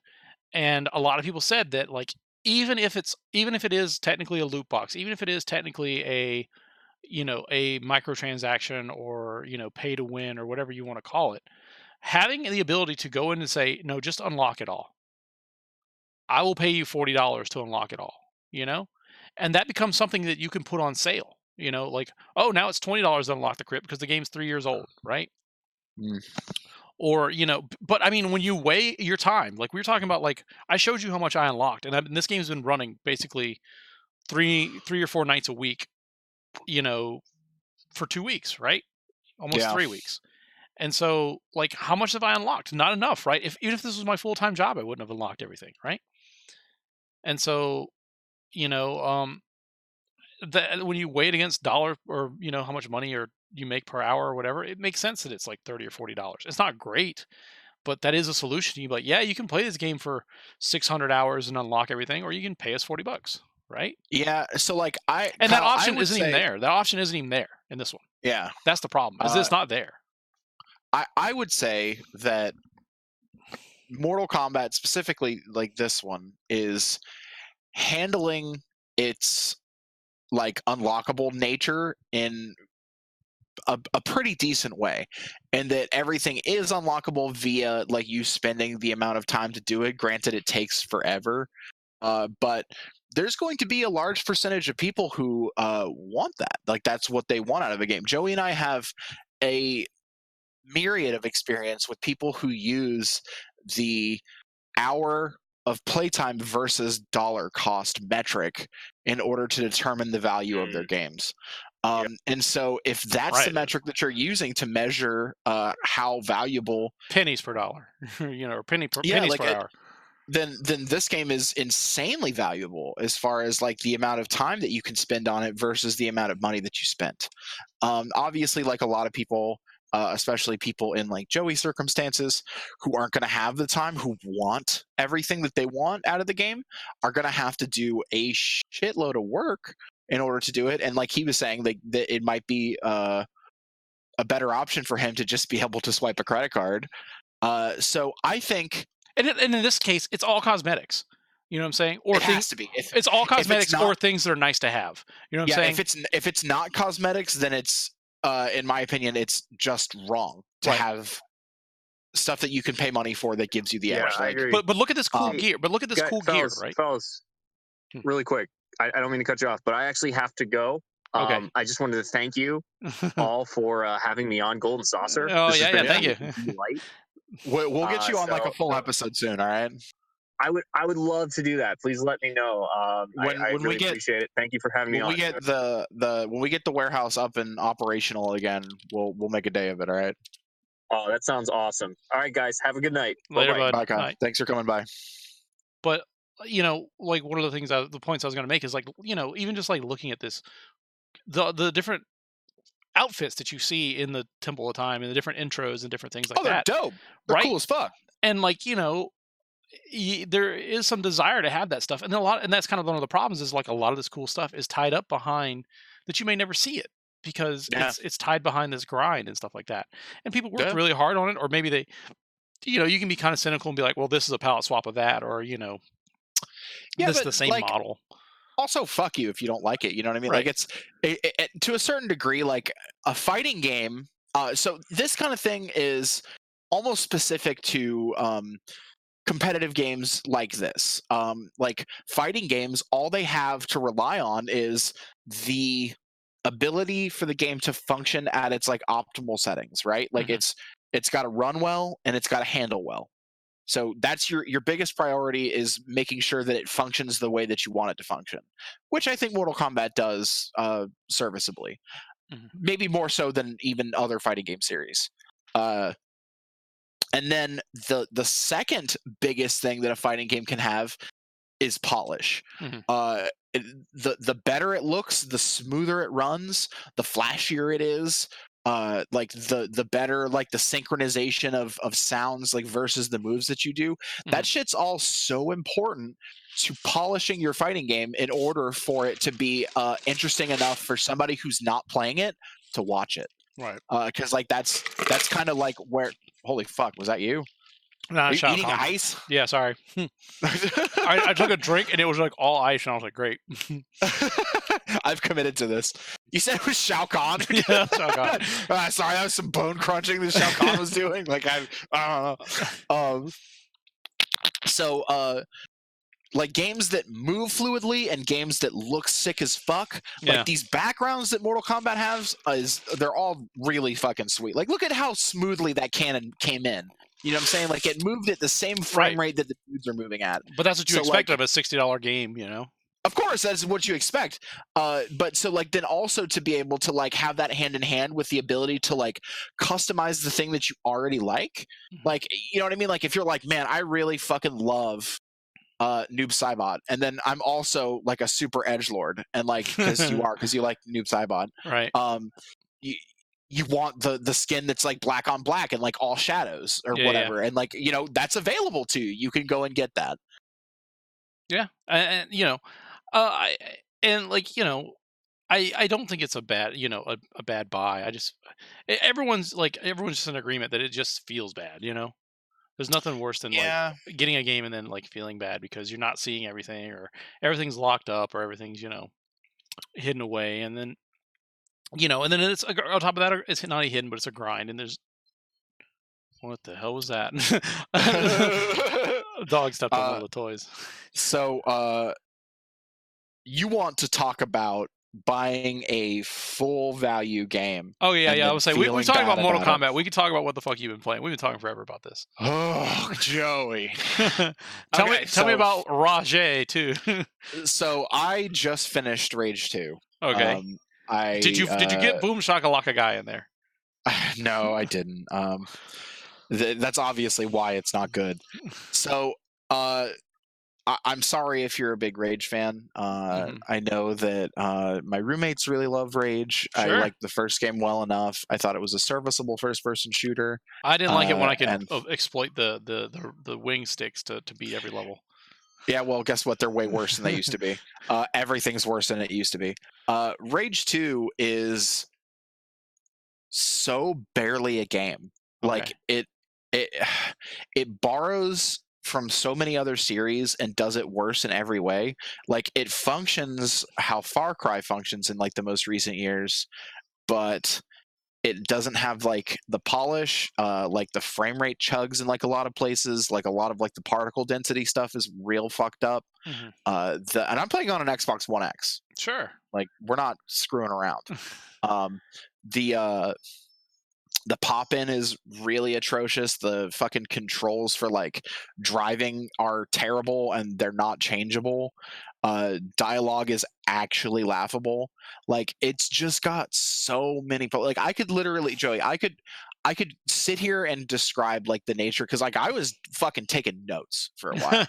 And a lot of people said that like even if it is technically a loot box, even if it is technically a microtransaction or pay to win or whatever you want to call it, having the ability to go in and say no, just unlock it all. I will pay you $40 to unlock it all, and that becomes something that you can put on sale. Like, oh, now it's $20 to unlock the crypt because the game's 3 years old, right? Or but I mean, when you weigh your time, like we were talking about, like I showed you how much I unlocked, and this game's been running basically three or four nights a week, for 2 weeks, right? Almost 3 weeks. And so, like, how much have I unlocked? Not enough, right? Even if this was my full-time job, I wouldn't have unlocked everything, right? And so, that when you weigh it against dollar or how much money or you make per hour or whatever, it makes sense that it's like $30 or $40. It's not great, but that is a solution. You're like, yeah, you can play this game for 600 hours and unlock everything, or you can pay us $40, right? Yeah. So like that option isn't even there. That option isn't even there in this one. Yeah, that's the problem. Is it's not there. I would say that Mortal Kombat, specifically like this one, is handling its like unlockable nature in a pretty decent way, and that everything is unlockable via like you spending the amount of time to do it. Granted, it takes forever, but there's going to be a large percentage of people who want that. Like that's what they want out of a game. Joey and I have a myriad of experience with people who use the hour of playtime versus dollar cost metric in order to determine the value of their games. And so if that's the Right. metric that you're using to measure how valuable Pennies per dollar, or pennies like per hour. then this game is insanely valuable as far as like the amount of time that you can spend on it versus the amount of money that you spent. Obviously, like a lot of people, especially people in like Joey's circumstances who aren't going to have the time, who want everything that they want out of the game, are going to have to do a shitload of work in order to do it. And like he was saying, like that it might be a better option for him to just be able to swipe a credit card. So I think, And in this case, it's all cosmetics. You know what I'm saying? Or it has to be. it's all cosmetics not, or things that are nice to have. You know what I'm saying? If it's not cosmetics, then it's in my opinion, it's just wrong to have stuff that you can pay money for that gives you the edge. I agree. But look at this cool gear. But look at this cool gear, right? Fellas, really quick. I don't mean to cut you off, but I actually have to go. Okay. I just wanted to thank you all for having me on Golden Saucer. Oh, yeah, thank you. We'll get you on like a full episode soon, all right? I would love to do that. Please let me know. I really appreciate it. Thank you for having me on. When we get the warehouse up and operational again, we'll make a day of it, all right? Oh, that sounds awesome. All right, guys, have a good night. Later, Bye-bye. bud. Bye, Kyle. Thanks for coming by. But like one of the things, the points I was going to make is like, even just like looking at this, the different outfits that you see in the Temple of Time and the different intros and different things like that. They're dope. They're right? cool as fuck. And like, there is some desire to have that stuff, and and that's kind of one of the problems is like a lot of this cool stuff is tied up behind that you may never see it because it's tied behind this grind and stuff like that. And people work really hard on it, or maybe they, you can be kind of cynical and be like, well, this is a palette swap of that, or this is the same model. Also, fuck you if you don't like it. You know what I mean? Right. Like it's to a certain degree, like a fighting game. So this kind of thing is almost specific to competitive games like this. Like fighting games, all they have to rely on is the ability for the game to function at its like optimal settings, right? Like it's got to run well and it's got to handle well. So that's your biggest priority, is making sure that it functions the way that you want it to function, which I think Mortal Kombat does serviceably. Maybe more so than even other fighting game series. And then the second biggest thing that a fighting game can have is polish. The better it looks, the smoother it runs, the flashier it is. Like the better, like the synchronization of sounds, like versus the moves that you do. That shit's all so important to polishing your fighting game in order for it to be interesting enough for somebody who's not playing it to watch it. Right. Because like that's kind of like where. Holy fuck, was that you? No, Are you eating ice? Yeah, sorry. I took a drink and it was like all ice, and I was like, great. I've committed to this. You said it was Shao Kahn? Yeah, Shao Kahn. Sorry, that was some bone crunching that Shao Kahn was doing. Like, I don't know. Like games that move fluidly and games that look sick as fuck. Like these backgrounds that Mortal Kombat has, they're all really fucking sweet. Like, look at how smoothly that cannon came in. You know what I'm saying? Like, it moved at the same frame rate that the dudes are moving at. But that's what you expect of a $60 game, Of course, that's what you expect. But so like then also to be able to like have that hand in hand with the ability to like customize the thing that you already like. Like, you know what I mean? Like if you're like, man, I really fucking love Noob Saibot, and then I'm also like a super edgelord, and like because you like Noob Saibot, right? You want the skin that's like black on black and like all shadows or whatever, and like that's available to you. You can go and get that. Yeah, and I don't think it's a bad a bad buy. Everyone's just in agreement that it just feels bad. There's nothing worse than like getting a game and then like feeling bad because you're not seeing everything, or everything's locked up, or everything's hidden away, and then and then it's on top of that, it's not hidden, but it's a grind, and there's what the hell was that? Dog stepped on one of the toys. So, you want to talk about buying a full value game? Oh yeah, I was saying we talked about Mortal Kombat. It. We could talk about what the fuck you've been playing. We've been talking forever about this. Oh, Joey. Tell me about Rajay too. So I just finished Rage 2. Okay. Did you get Boom Shakalaka Guy in there? No, I didn't. That's obviously why it's not good. So, I'm sorry if you're a big Rage fan. I know that my roommates really love Rage. Sure. I liked the first game well enough. I thought it was a serviceable first-person shooter. I didn't like it when I could exploit the wing sticks to beat every level. Yeah, well, guess what? They're way worse than they used to be. Everything's worse than it used to be. Rage 2 is so barely a game. Okay. Like it borrows from so many other series and does it worse in every way. Like it functions how Far Cry functions in like the most recent years, but it doesn't have like the polish, like the frame rate chugs in like a lot of places. Like a lot of like the particle density stuff is real fucked up. And I'm playing on an Xbox One X. Sure. Like we're not screwing around. The pop-in is really atrocious. The fucking controls for like driving are terrible and they're not changeable. Dialogue is actually laughable. Like it's just got so many like I could literally, Joey, I could sit here and describe like the nature, because like I was fucking taking notes for a while.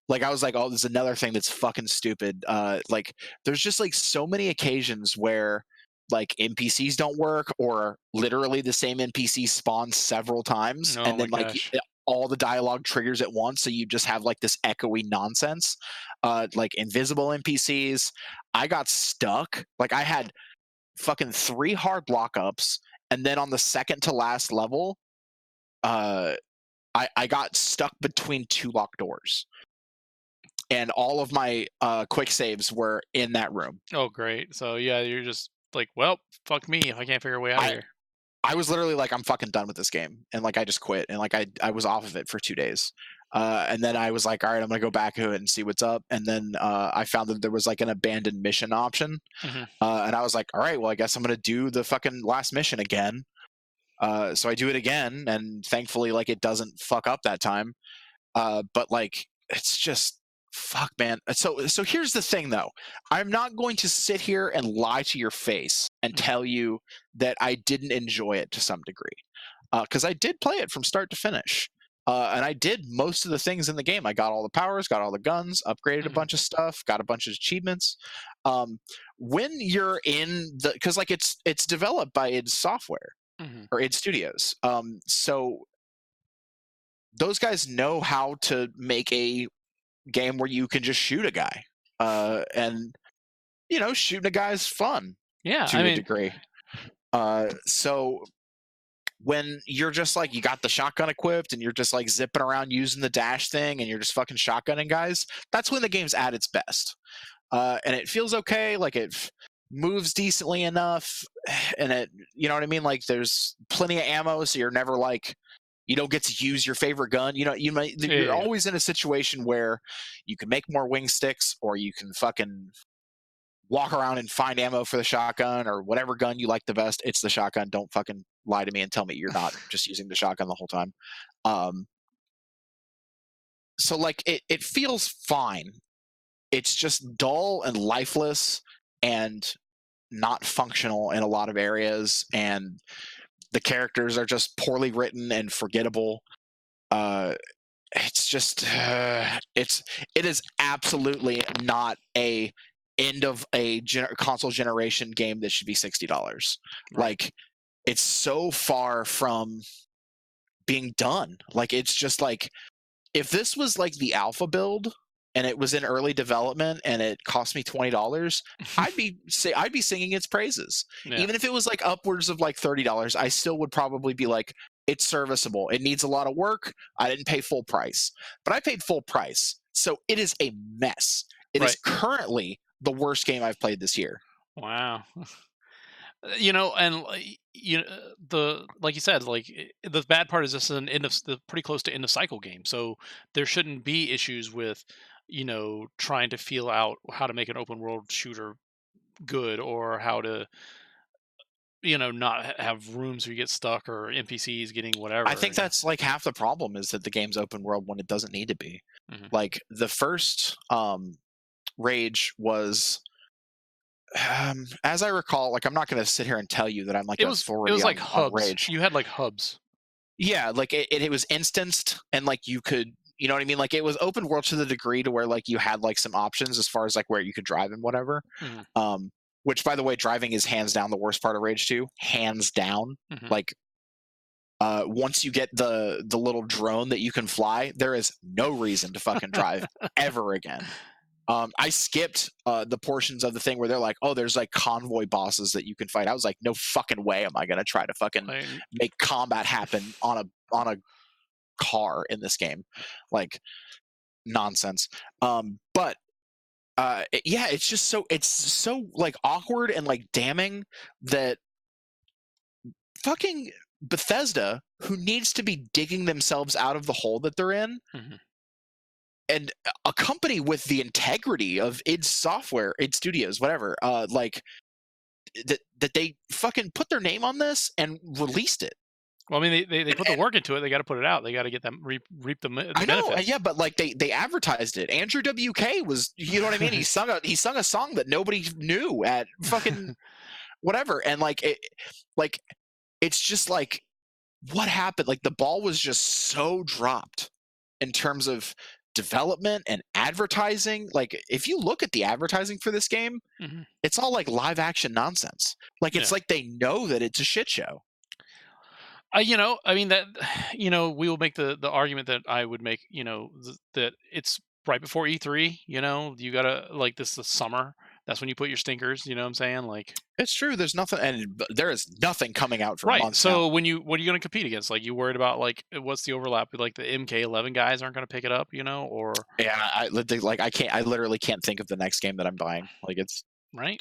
Like I was like, oh, this is another thing that's fucking stupid. Like there's just like so many occasions where like NPCs don't work, or literally the same NPC spawns several times, and then like all the dialogue triggers at once, so you just have like this echoey nonsense. Like invisible NPCs. I got stuck. Like I had fucking 3 hard lockups, and then on the second to last level, I got stuck between 2 locked doors. And all of my quick saves were in that room. Oh, great. So yeah, you're just like, well, fuck me if I can't figure a way out of here. I was literally like, I'm fucking done with this game, and like I just quit, and like I was off of it for 2 days, and then I was like, all right, I'm gonna go back to it and see what's up, and then I found that there was like an abandoned mission option, and I was like, all right, well I guess I'm gonna do the fucking last mission again. So I do it again, and thankfully like it doesn't fuck up that time, but like it's just fuck, man. So here's the thing though. I'm not going to sit here and lie to your face and tell you that I didn't enjoy it to some degree, because I did play it from start to finish, and I did most of the things in the game. I got all the powers, got all the guns, upgraded a bunch of stuff, got a bunch of achievements. When you're in the, because like it's developed by id Software or id Studios, so those guys know how to make a game where you can just shoot a guy, and shooting a guy is fun, to a degree. So when you're just like, you got the shotgun equipped and you're just like zipping around using the dash thing and you're just fucking shotgunning guys, that's when the game's at its best, and it feels okay. Like it moves decently enough, and it, you know what I mean, like there's plenty of ammo, so you're never like, you don't get to use your favorite gun. You're always in a situation where you can make more wing sticks, or you can fucking walk around and find ammo for the shotgun, or whatever gun you like the best. It's the shotgun. Don't fucking lie to me and tell me you're not just using the shotgun the whole time. So like it feels fine. It's just dull and lifeless and not functional in a lot of areas, and the characters are just poorly written and forgettable. It's just it is absolutely not a end of a console generation game that should be $60. Right. Like it's so far from being done. Like it's just like, if this was like the alpha build and it was in early development and it cost me $20, I'd be singing its praises. Yeah. Even if it was like upwards of like $30, I still would probably be like, it's serviceable. It needs a lot of work. I didn't pay full price, but I paid full price. So it is a mess. It is currently the worst game I've played this year. Wow. And like you said, like the bad part is this is pretty close to end of cycle game. So there shouldn't be issues with, trying to feel out how to make an open world shooter good, or how to, not have rooms where you get stuck, or NPCs getting whatever. I think that's like half the problem, is that the game's open world when it doesn't need to be. Mhm. Like the first Rage was, as I recall, like I'm not going to sit here and tell you that I'm like it was like hubs. Rage. You had like hubs. Yeah, like it was instanced, and like you could, you know what I mean? Like it was open world to the degree to where like you had like some options as far as like where you could drive and whatever. Mhm. Which, by the way, driving is hands down the worst part of Rage 2. Hands down. Mhm. Like once you get the little drone that you can fly, there is no reason to fucking drive ever again. I skipped the portions of the thing where they're like, oh, there's like convoy bosses that you can fight. I was like, no fucking way am I gonna try to fucking make combat happen on a car in this game. Like nonsense. But yeah, it's so like awkward and like damning that fucking Bethesda, who needs to be digging themselves out of the hole that they're in, Mhm. and a company with the integrity of id Software, id Studios, whatever, like that they fucking put their name on this and released it. Well, I mean, they put the work into it. They got to put it out. They got to get them reap the I know, benefits. yeah, but like they advertised it. Andrew WK was, you know what I mean? He sung a song that nobody knew at fucking whatever, and like it's just like, what happened? Like the ball was just so dropped in terms of development and advertising. Like if you look at the advertising for this game, Mhm. it's all like live action nonsense. Like it's like they know that it's a shit show. I mean that, we will make the argument that I would make, that it's right before E3. You gotta, like, this is the summer. That's when you put your stinkers. You know what I'm saying? Like, it's true. There's nothing, and there is nothing coming out for months. So now. what are you going to compete against? Like, you worried about like what's the overlap with like the MK11 guys aren't going to pick it up, or yeah, I literally can't think of the next game that I'm buying. Like it's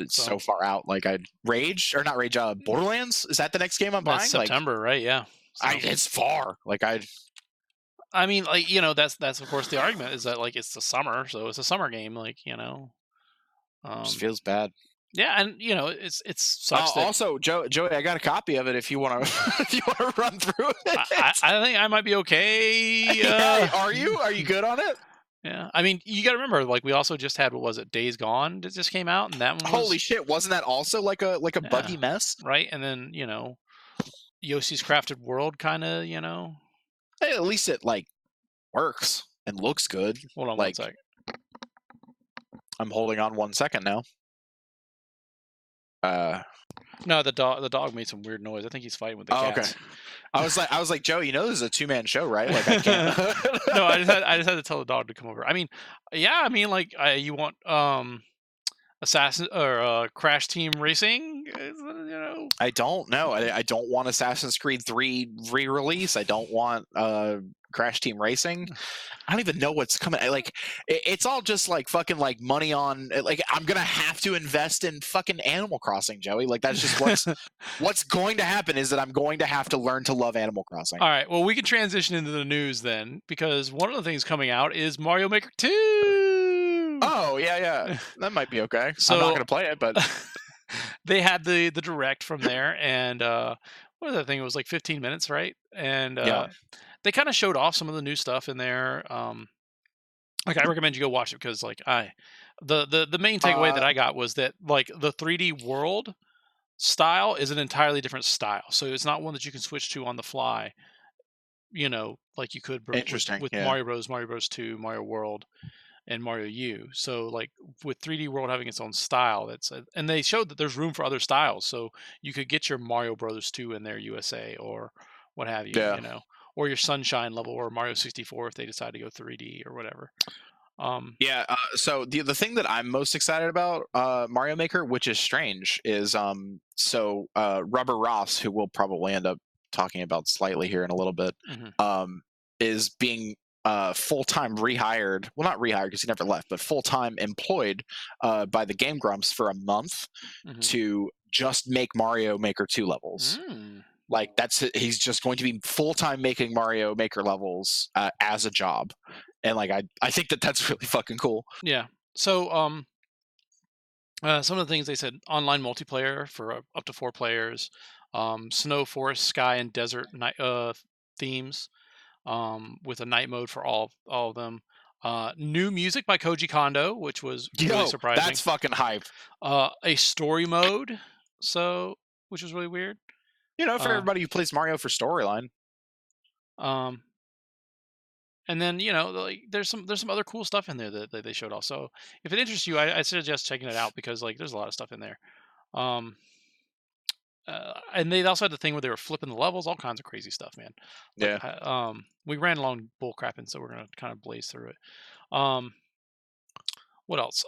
so far out. Like Borderlands, is that the next game I'm buying? September, right? Yeah, so. It's far. Like I mean, like, that's of course the argument, is that like it's the summer, so it's a summer game. Like, just feels bad. Yeah, and it's sucks. Also, Joey, I got a copy of it if you want to run through it. I think I might be okay. Are you good on it? Yeah, I mean, you got to remember, like, we also just had, what was it, Days Gone that just came out, and that one holy shit, wasn't that also like a buggy mess? Right, and then Yoshi's Crafted World, kind of, Hey, at least it like works and looks good. Hold on, like, 1 sec. I'm holding on 1 second now. No, the dog made some weird noise. I think he's fighting with the cats. Okay. I was like, Joe, this is a 2-man show, right? Like I can't. No, I just had to tell the dog to come over. I mean, yeah, I mean, like, you want Assassin or Crash Team Racing, I don't know. I don't want Assassin's Creed 3 re-release. I don't want Crash Team Racing. I don't even know what's coming. Like it's all just like fucking like money on. Like I'm gonna have to invest in fucking Animal Crossing, Joey. Like that's just what's going to happen, is that I'm going to have to learn to love Animal Crossing. All right. Well, we can transition into the news then, because one of the things coming out is Mario Maker 2. Oh yeah, that might be okay. So, I'm not gonna play it, but they had the direct from there, and what was that thing? It was like 15 minutes, right? And they kind of showed off some of the new stuff in there. Like, I recommend you go watch it, because like the main takeaway that I got was that like the 3D world style is an entirely different style, so it's not one that you can switch to on the fly. Like you could with Mario Bros, Mario Bros 2, Mario World, and Mario U. So like with 3D World having its own style, and they showed that there's room for other styles, so you could get your Mario Bros 2 in there, USA, or what have you, or your Sunshine level, or Mario 64 if they decide to go 3D or whatever. So the thing that I'm most excited about Mario Maker, which is strange, is Rubber Ross, who will probably end up talking about slightly here in a little bit, is being full-time rehired. Well, not rehired because he never left, but full-time employed by the Game Grumps for a month to just make Mario Maker 2 levels. Like he's just going to be full-time making Mario Maker levels as a job, and like I think that's really fucking cool. Yeah. So some of the things they said: online multiplayer for up to 4 players, snow, forest, sky, and desert night themes, with a night mode for all of them. New music by Koji Kondo, which was really surprising. That's fucking hype. A story mode, which was really weird. For everybody who plays Mario for storyline. And then there's some other cool stuff in there that they showed off. So if it interests you, I suggest checking it out because there's a lot of stuff in there. And they also had the thing where they were flipping the levels, all kinds of crazy stuff, man. We ran along bull crapping, so we're gonna kind of blaze through it. What else?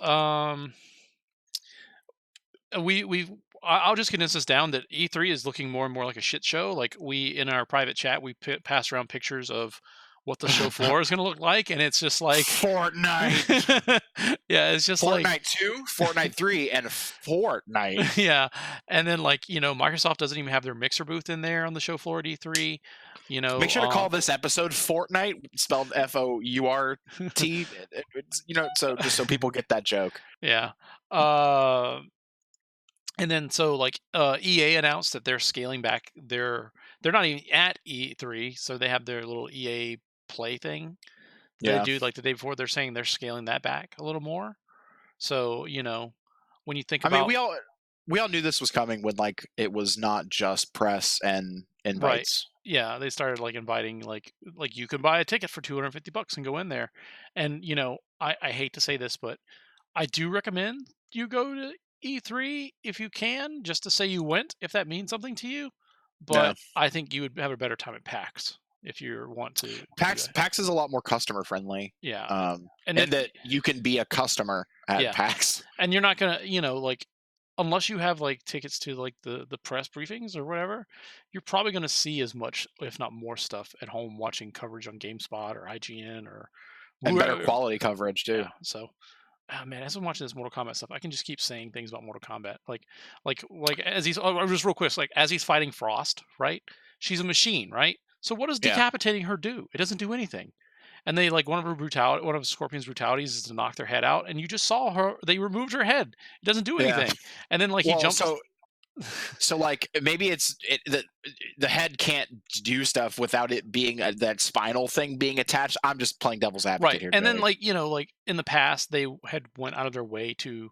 I'll just condense this down that E3 is looking more and more like a shit show. Like in our private chat, we passed around pictures of what the show floor is going to look like, and it's just like Fortnite. Yeah, it's just Fortnite like 2, Fortnite 3, and Fortnite. Yeah, and then Microsoft doesn't even have their mixer booth in there on the show floor at E3. Make sure to call this episode Fortnite, spelled Fourt. So just so people get that joke. Yeah. And then EA announced that they're scaling back they're not even at E3, so they have their little EA Play thing they do like the day before. They're saying they're scaling that back a little more. So when you think about, we all knew this was coming when it was not just press and invites. Right. Yeah, they started inviting like you can buy a ticket for $250 and go in there. And I hate to say this, but I do recommend you go to E3 if you can, just to say you went, if that means something to you. But I think you would have a better time at PAX if you want to. PAX is a lot more customer friendly. Yeah. And that you can be a customer at PAX. And you're not gonna, unless you have tickets to the press briefings or whatever, you're probably gonna see as much, if not more, stuff at home watching coverage on GameSpot or IGN or better quality coverage too. Yeah, so. Oh, man, as I'm watching this Mortal Kombat stuff, I can just keep saying things about Mortal Kombat. Like as he's just real quick, as he's fighting Frost, right? She's a machine, right? So what does decapitating her do? It doesn't do anything. And they one of Scorpion's brutalities is to knock their head out, and you just saw her. They removed her head. It doesn't do anything. And then he jumps. So maybe the head can't do stuff without it being that spinal thing being attached. I'm just playing devil's advocate here. And Joey. Then in the past they had went out of their way to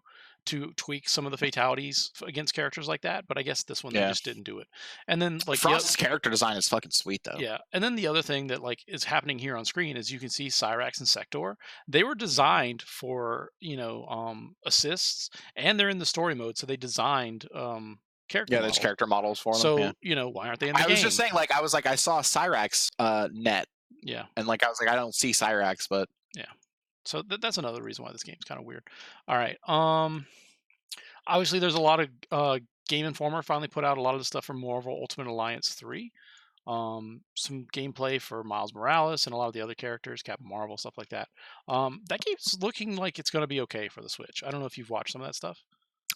tweak some of the fatalities against characters like that, but I guess this one they just didn't do it. And then Frost's character design is fucking sweet though. Yeah, and then the other thing that is happening here on screen is you can see Cyrax and Sector. They were designed for assists, and they're in the story mode, so they designed character there's character models for them. So why aren't they in the game? I was just saying I saw Cyrax net. Yeah. And I was I don't see Cyrax, but yeah. So that's another reason why this game's kind of weird. All right. Obviously there's a lot of Game Informer finally put out a lot of the stuff from Marvel Ultimate Alliance 3. Some gameplay for Miles Morales and a lot of the other characters, Captain Marvel, stuff like that. That game's looking like it's going to be okay for the Switch. I don't know if you've watched some of that stuff.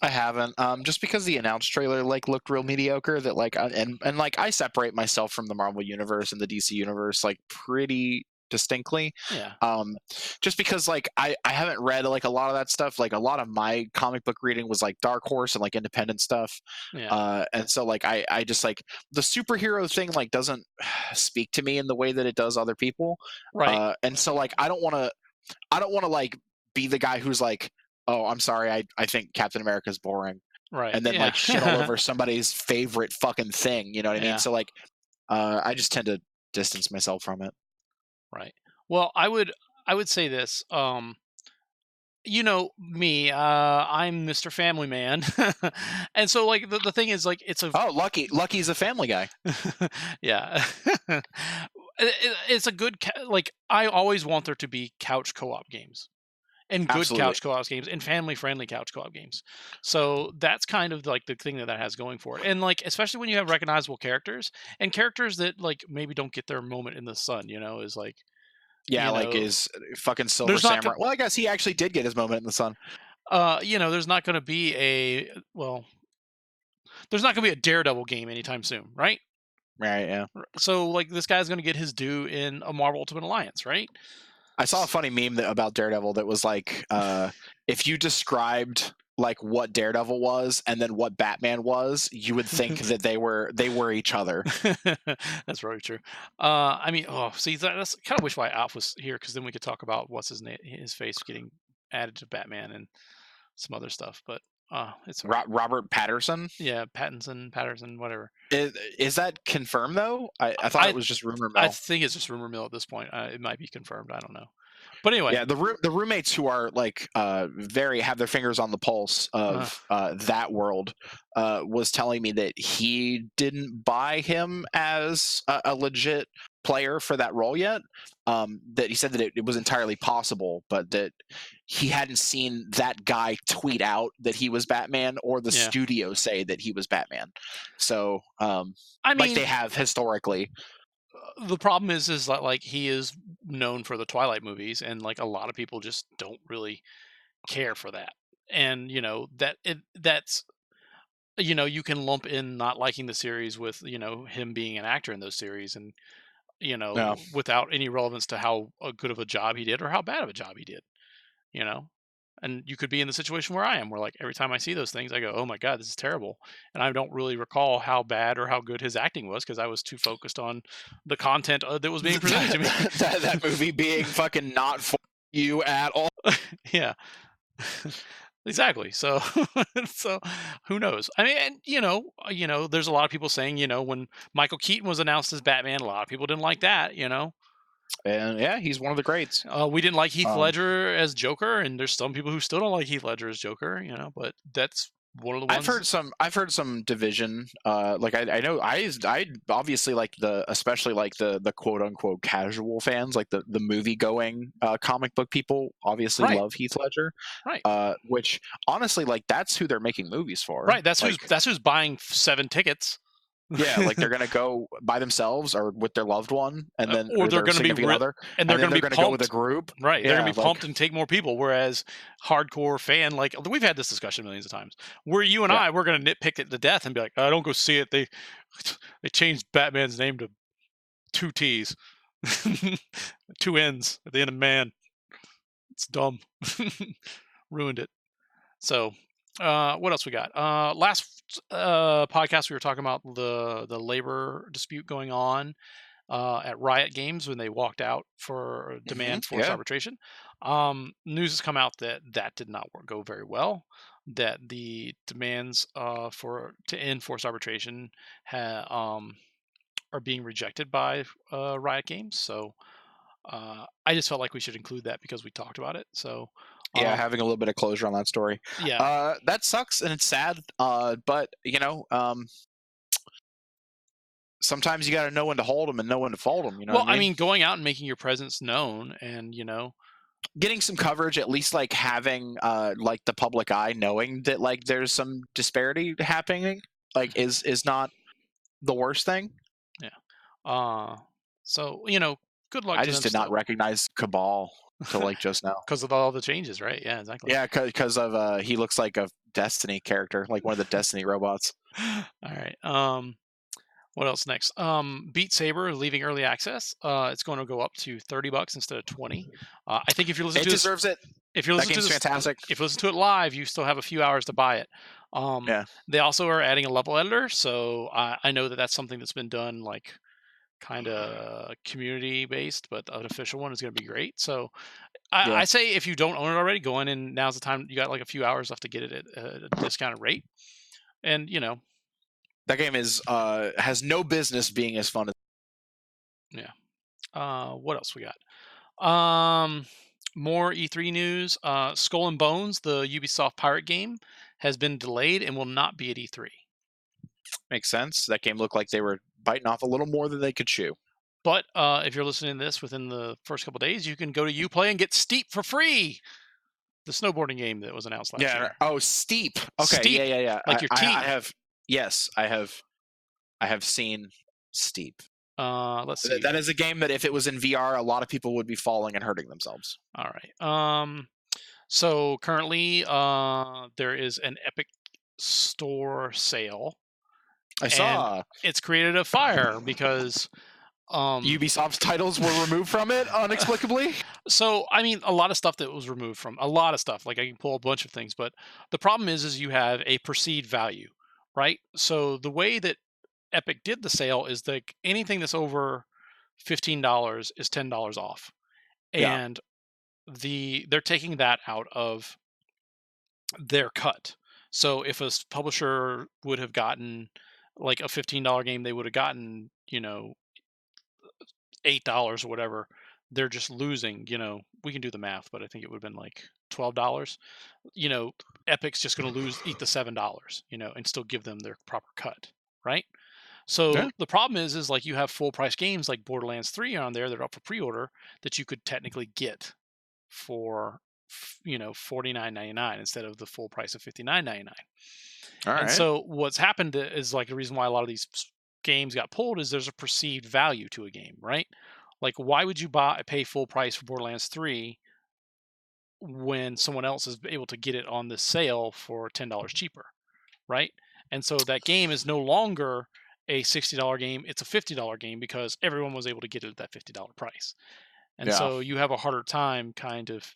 I haven't. Just because the announced trailer looked real mediocre. That I separate myself from the Marvel universe and the DC universe pretty distinctly. Yeah. Just because I haven't read a lot of that stuff. A lot of my comic book reading was Dark Horse and independent stuff. Yeah. And so I just the superhero thing doesn't speak to me in the way that it does other people. Right. And so I don't want to be the guy who's oh, I'm sorry, I think Captain America's boring. Right. And then shit all over somebody's favorite fucking thing. You know what I mean? So I just tend to distance myself from it. Right. Well, I would say this. Me, I'm Mr. Family Man, and so the thing is it's a Lucky's a Family Guy. Yeah. It's a good I always want there to be couch co-op games. and good Absolutely. couch co-op games and family-friendly couch co-op games. So that's kind of like the thing that has going for it. And like especially when you have recognizable characters and characters that like maybe don't get their moment in the sun, is like Yeah, you like know is fucking Silver there's not Samurai. Well, I guess he actually did get his moment in the sun. there's not going to be there's not going to be a Daredevil game anytime soon, right? Right, yeah. So like this guy's going to get his due in a Marvel Ultimate Alliance, right? I saw a funny meme about Daredevil that was like, if you described like what Daredevil was and then what Batman was, you would think that they were each other. That's very true. I mean, see, that's kind of wish why Alf was here because then we could talk about what's his face getting added to Batman and some other stuff. But it's Robert Patterson. Yeah, Patterson, whatever. Is that confirmed though? I thought it was just rumor mill. I think it's just rumor mill at this point. It might be confirmed. I don't know. But anyway, yeah, the roommates who are like very have their fingers on the pulse of that world was telling me that he didn't buy him as a legit player for that role yet. That he said that it was entirely possible, but that he hadn't seen that guy tweet out that he was Batman or the studio say that he was Batman. So I mean, like they have historically. The problem is that like he is known for the Twilight movies, and like a lot of people just don't really care for that. And that's you can lump in not liking the series with him being an actor in those series, and without any relevance to how good of a job he did or how bad of a job he did. And you could be in the situation where I am, where like every time I see those things, I go, "Oh my god, this is terrible," and I don't really recall how bad or how good his acting was because I was too focused on the content that was being presented to me. that movie being fucking not for you at all. Yeah, exactly. So, so who knows? I mean, and, there's a lot of people saying, when Michael Keaton was announced as Batman, a lot of people didn't like that. And yeah, he's one of the greats. We didn't like Heath Ledger as Joker, and there's some people who still don't like Heath Ledger as Joker. But that's one of the ones. I've heard some division. Like I know I obviously like especially like the quote unquote casual fans, like the movie going comic book people obviously love Heath Ledger. Right. Which honestly, like that's who they're making movies for. Right. That's who's buying 7 tickets. Yeah, like they're gonna go by themselves or with their loved one, and then or they're gonna be other, and they're gonna go with a group. Right, they're gonna be pumped and take more people. Whereas hardcore fan, like we've had this discussion millions of times, where you and we're gonna nitpick it to death and be like, "I don't go see it. They changed Batman's name to 2 T's, 2 N's at the end of man. It's dumb, ruined it." So. What else we got? Last podcast we were talking about the labor dispute going on at Riot Games when they walked out for demand forced arbitration. News has come out that did not go very well. That the demands to end forced arbitration are being rejected by Riot Games. So I just felt like we should include that because we talked about it. So. Yeah, having a little bit of closure on that story. Yeah, that sucks and it's sad. But sometimes you got to know when to hold them and know when to fold them. Well, I mean, going out and making your presence known, and getting some coverage, at least like having like the public eye knowing that like there's some disparity happening, like is not the worst thing. Yeah. So good luck. I just did not recognize Cabal till like just now because of all the changes, right? Yeah, exactly. Yeah, because of he looks like a Destiny character, like one of the Destiny robots. All right. What else next? Beat Saber is leaving early access. It's going to go up to $30 instead of 20. I think if you listen to deserves it. If you listen to this, fantastic. If you listen to it live, you still have a few hours to buy it. They also are adding a level editor, so I know that that's something that's been done like kind of community based, but an official one is going to be great. So I say if you don't own it already, go in and now's the time. You got like a few hours left to get it at a discounted rate, and that game is has no business being as fun as. Yeah. What else we got? More E3 news. Skull and Bones, the Ubisoft pirate game, has been delayed and will not be at E3. Makes sense. That game looked like they were biting off a little more than they could chew. But if you're listening to this within the first couple of days, you can go to Uplay and get Steep for free. the snowboarding game that was announced last year. Oh, Steep. Okay. Steep, Yeah. like your teeth. I have. Yes, I have seen Steep. Let's see. That is a game that if it was in VR, a lot of people would be falling and hurting themselves. All right. So currently, there is an Epic Store sale. I saw. It's created a fire because Ubisoft's titles were removed from it inexplicably. So, I mean, a lot of stuff that was removed from a lot of stuff. Like I can pull a bunch of things, but the problem is you have a perceived value, right? So the way that Epic did the sale is like anything that's over $15 is $10 off, and they're taking that out of their cut. So if a publisher would have gotten like a $15 game, they would have gotten $8 or whatever. They're just losing. We can do the math, but I think it would have been like $12. Epic's just going to eat the $7. And still give them their proper cut, right? So the problem is like you have full price games like Borderlands 3 on there that are up for pre-order that you could technically get for $49.99 instead of the full price of $59.99. All right. And so what's happened is like the reason why a lot of these games got pulled is there's a perceived value to a game, right? Like why would you pay full price for Borderlands 3 when someone else is able to get it on this sale for $10 cheaper, right? And so that game is no longer a $60 game, it's a $50 game because everyone was able to get it at that $50 price. And so you have a harder time kind of.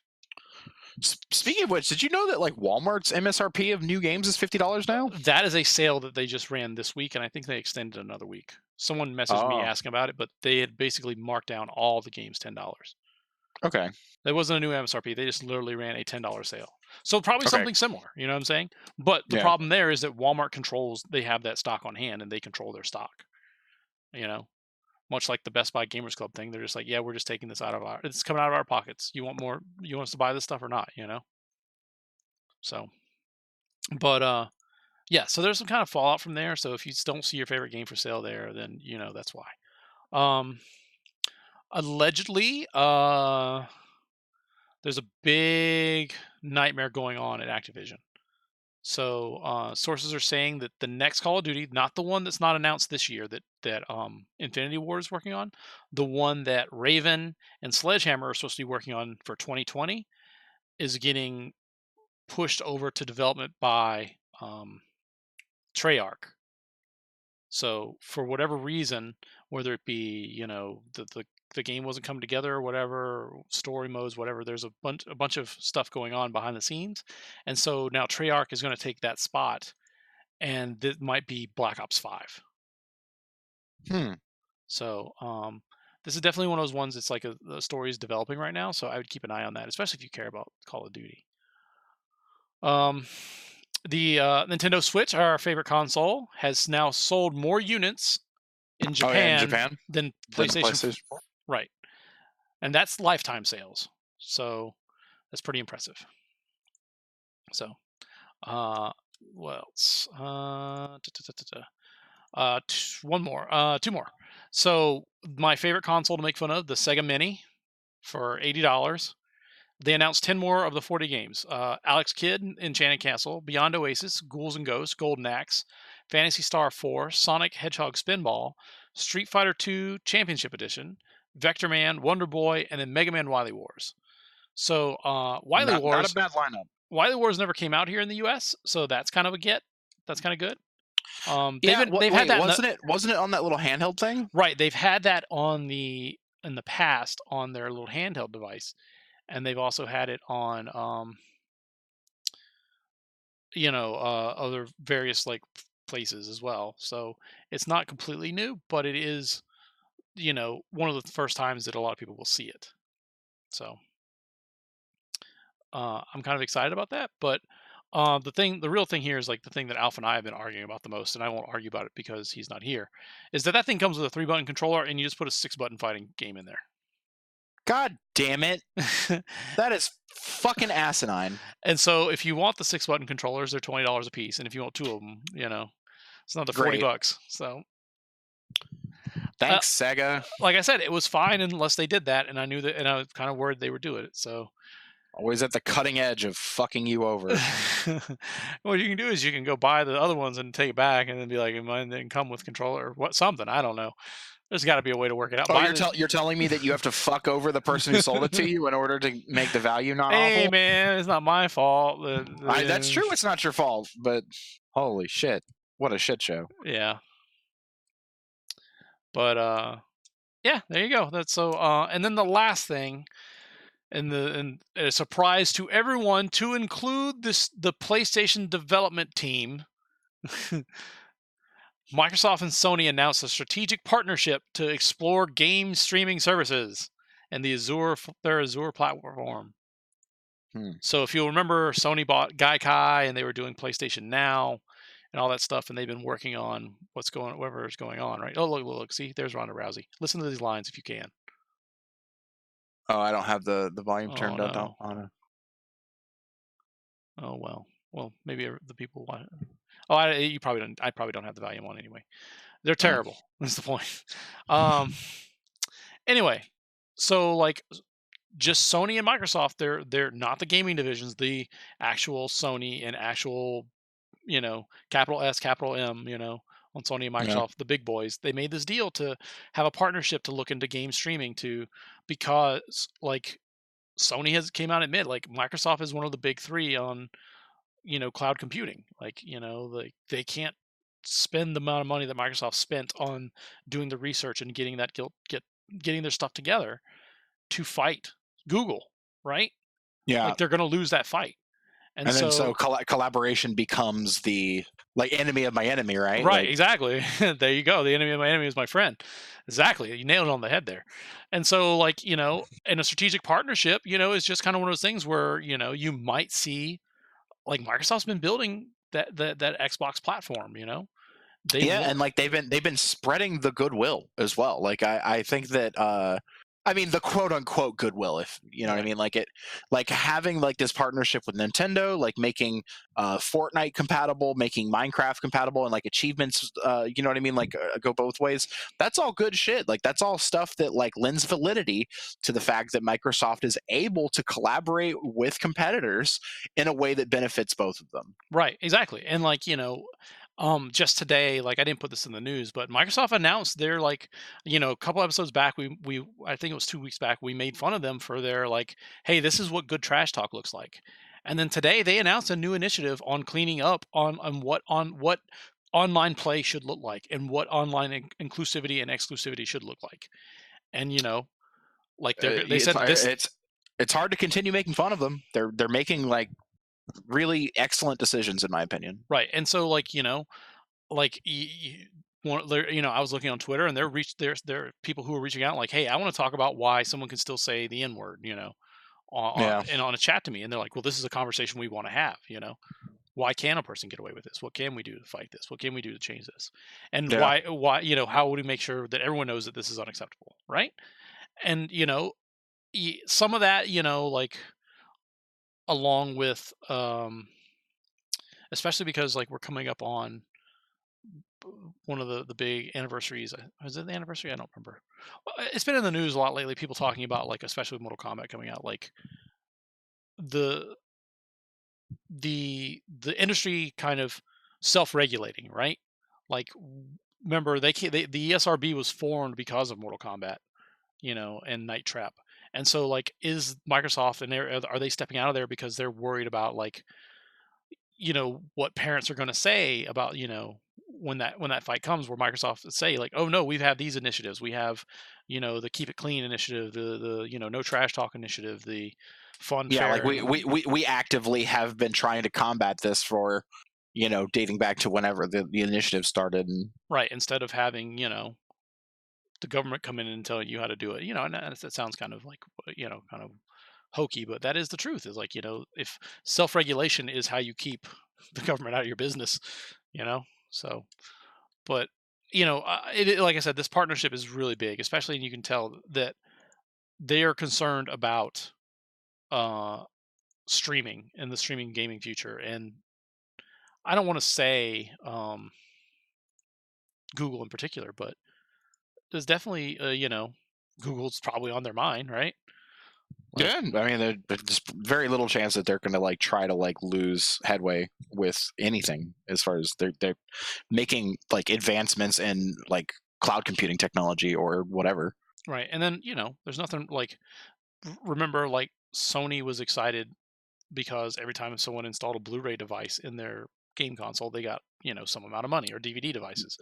Speaking of which, did you know that like Walmart's MSRP of new games is $50 now? That is a sale that they just ran this week, and I think they extended another week. Someone messaged me asking about it, but they had basically marked down all the games $10. Okay. That wasn't a new MSRP. They just literally ran a $10 sale. So probably something similar, you know what I'm saying? But the problem there is that Walmart they have that stock on hand and they control their stock. Much like the Best Buy Gamers Club thing, they're just like, yeah, we're just taking this it's coming out of our pockets. You want more? You want us to buy this stuff or not? So, but so there's some kind of fallout from there. So if you don't see your favorite game for sale there, then that's why. Allegedly, there's a big nightmare going on at Activision. So sources are saying that the next Call of Duty, not the one that's not announced this year that Infinity Ward is working on, the one that Raven and Sledgehammer are supposed to be working on for 2020, is getting pushed over to development by Treyarch. So for whatever reason, whether it be the game wasn't coming together or whatever, story modes, whatever, there's a bunch of stuff going on behind the scenes. And so now Treyarch is going to take that spot, and it might be Black Ops 5. So this is definitely one of those ones that's like the story is developing right now, so I would keep an eye on that, especially if you care about Call of Duty. The Nintendo Switch, our favorite console, has now sold more units in Japan, than PlayStation 4. Right. And that's lifetime sales. So that's pretty impressive. So what else? Two more. So my favorite console to make fun of, the Sega Mini for $80. They announced 10 more of the 40 games. Alex Kidd, Enchanted Castle, Beyond Oasis, Ghouls and Ghosts, Golden Axe, Phantasy Star 4, Sonic Hedgehog Spinball, Street Fighter 2 Championship Edition, Vector Man, Wonder Boy, and then Mega Man Wily Wars. So Wily Wars, not a bad lineup. Wily Wars never came out here in the U.S., so that's kind of a get. That's kind of good. They've had that. Wasn't it on that little handheld thing? Right. They've had that in the past on their little handheld device, and they've also had it on other various like places as well. So it's not completely new, but it is one of the first times that a lot of people will see it. So I'm kind of excited about that. But the real thing here is like the thing that Alpha and I have been arguing about the most, and I won't argue about it because he's not here, is that thing comes with a 3-button controller and you just put a 6-button fighting game in there. God damn it. That is fucking asinine. And so if you want the 6-button controllers, they're $20 a piece. And if you want 2 of them, it's another $40. So thanks, Sega. Like I said, it was fine unless they did that, and I knew that, and I was kind of worried they would do it. So Always at the cutting edge of fucking you over. What you can do is you can go buy the other ones and take it back, and then be like, "Mine didn't come with controller or what something." I don't know. There's got to be a way to work it out. Oh, Buy you're telling me that you have to fuck over the person who sold it to you in order to make the value not Hey awful? man, it's not my fault. That's true. It's not your fault, but holy shit, what a shit show. Yeah. But yeah, there you go. That's so. And then the last thing, and a surprise to everyone, to include the PlayStation development team. Microsoft and Sony announced a strategic partnership to explore game streaming services and their Azure platform. So if you'll remember, Sony bought Gaikai and they were doing PlayStation Now and all that stuff, and they've been working on whatever is going on, right? Oh, look, see, there's Ronda Rousey. Listen to these lines if you can. Oh, I don't have the volume turned no. on it. Oh well, maybe the people want it. Oh, I probably don't have the volume on anyway. They're terrible. That's the point. Anyway, so like just Sony and Microsoft, they're not the gaming divisions, the actual Sony and actual, capital S, capital M, on Sony and Microsoft, the big boys. They made this deal to have a partnership to look into game streaming because like Sony came out and admit like Microsoft is one of the big three on cloud computing. Like like they can't spend the amount of money that Microsoft spent on doing the research and getting getting their stuff together to fight Google, right? Yeah. Like they're going to lose that fight. And so collaboration becomes the enemy of my enemy, right? Right, exactly. There you go. The enemy of my enemy is my friend. Exactly. You nailed it on the head there. And so in a strategic partnership, is just kind of one of those things where, you might see like Microsoft's been building that Xbox platform, and like they've been spreading the goodwill as well. Like I think that I mean the quote unquote goodwill, if you know what I mean, like having like this partnership with Nintendo, like making Fourtnite compatible, making Minecraft compatible, and like achievements, you know what I mean, like go both ways. That's all good shit. Like that's all stuff that like lends validity to the fact that Microsoft is able to collaborate with competitors in a way that benefits both of them. Right, exactly. And like, just today, like I didn't put this in the news, but Microsoft announced they're like, a couple episodes back, we I think it was 2 weeks back, we made fun of them for their like, hey, this is what good trash talk looks like. And then today they announced a new initiative on cleaning up on what online play should look like and what online inclusivity and exclusivity should look like. And like they said it's hard to continue making fun of them. They're making like really excellent decisions in my opinion. Right. And so like like I was looking on Twitter and there are people who are reaching out like, hey, I want to talk about why someone can still say the N word, and on a chat to me, and they're like, well, this is a conversation we want to have. Why can a person get away with this? What can we do to fight this? What can we do to change this? And why how would we make sure that everyone knows that this is unacceptable, right? And some of that, like along with especially because like we're coming up on one of the big anniversaries. Is it the anniversary? I don't remember. It's been in the news a lot lately. People talking about like, especially with Mortal Kombat coming out, like the industry kind of self-regulating, right? Like, remember the ESRB was formed because of Mortal Kombat, and Night Trap. And so like, is Microsoft and are they stepping out of there because they're worried about like, what parents are going to say about, when that fight comes, where Microsoft would say like, oh no, we've had these initiatives. We have, the Keep It Clean initiative, the no trash talk initiative, the fun. Yeah, fair, like we actively have been trying to combat this for, dating back to whenever the initiative started. And right, instead of having, the government come in and tell you how to do it, and that sounds kind of like, kind of hokey, but that is the truth. Is like, if self-regulation is how you keep the government out of your business, so, but like I said, this partnership is really big, especially, and you can tell that they are concerned about streaming and the streaming gaming future. And I don't want to say Google in particular, but there's definitely Google's probably on their mind, right? Like, yeah, I mean, there's very little chance that they're going to like try to like lose headway with anything as far as they're making like advancements in like cloud computing technology or whatever. right. And then, there's nothing like, remember, like Sony was excited because every time someone installed a Blu-ray device in their game console, they got, some amount of money, or DVD devices.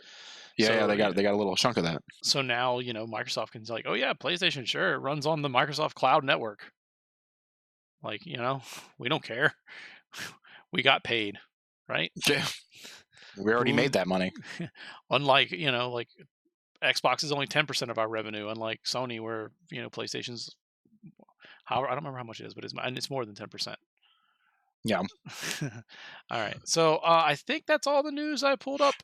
Yeah, So, they got a little chunk of that. so now, Microsoft can like, oh yeah, PlayStation, sure, it runs on the Microsoft Cloud Network. Like, we don't care. We got paid, right? Yeah, we already made that money. Unlike, like Xbox is only 10% of our revenue, unlike Sony, where, PlayStation's, I don't remember how much it is, but it's more than 10%. Yeah. All right. So I think that's all the news I pulled up.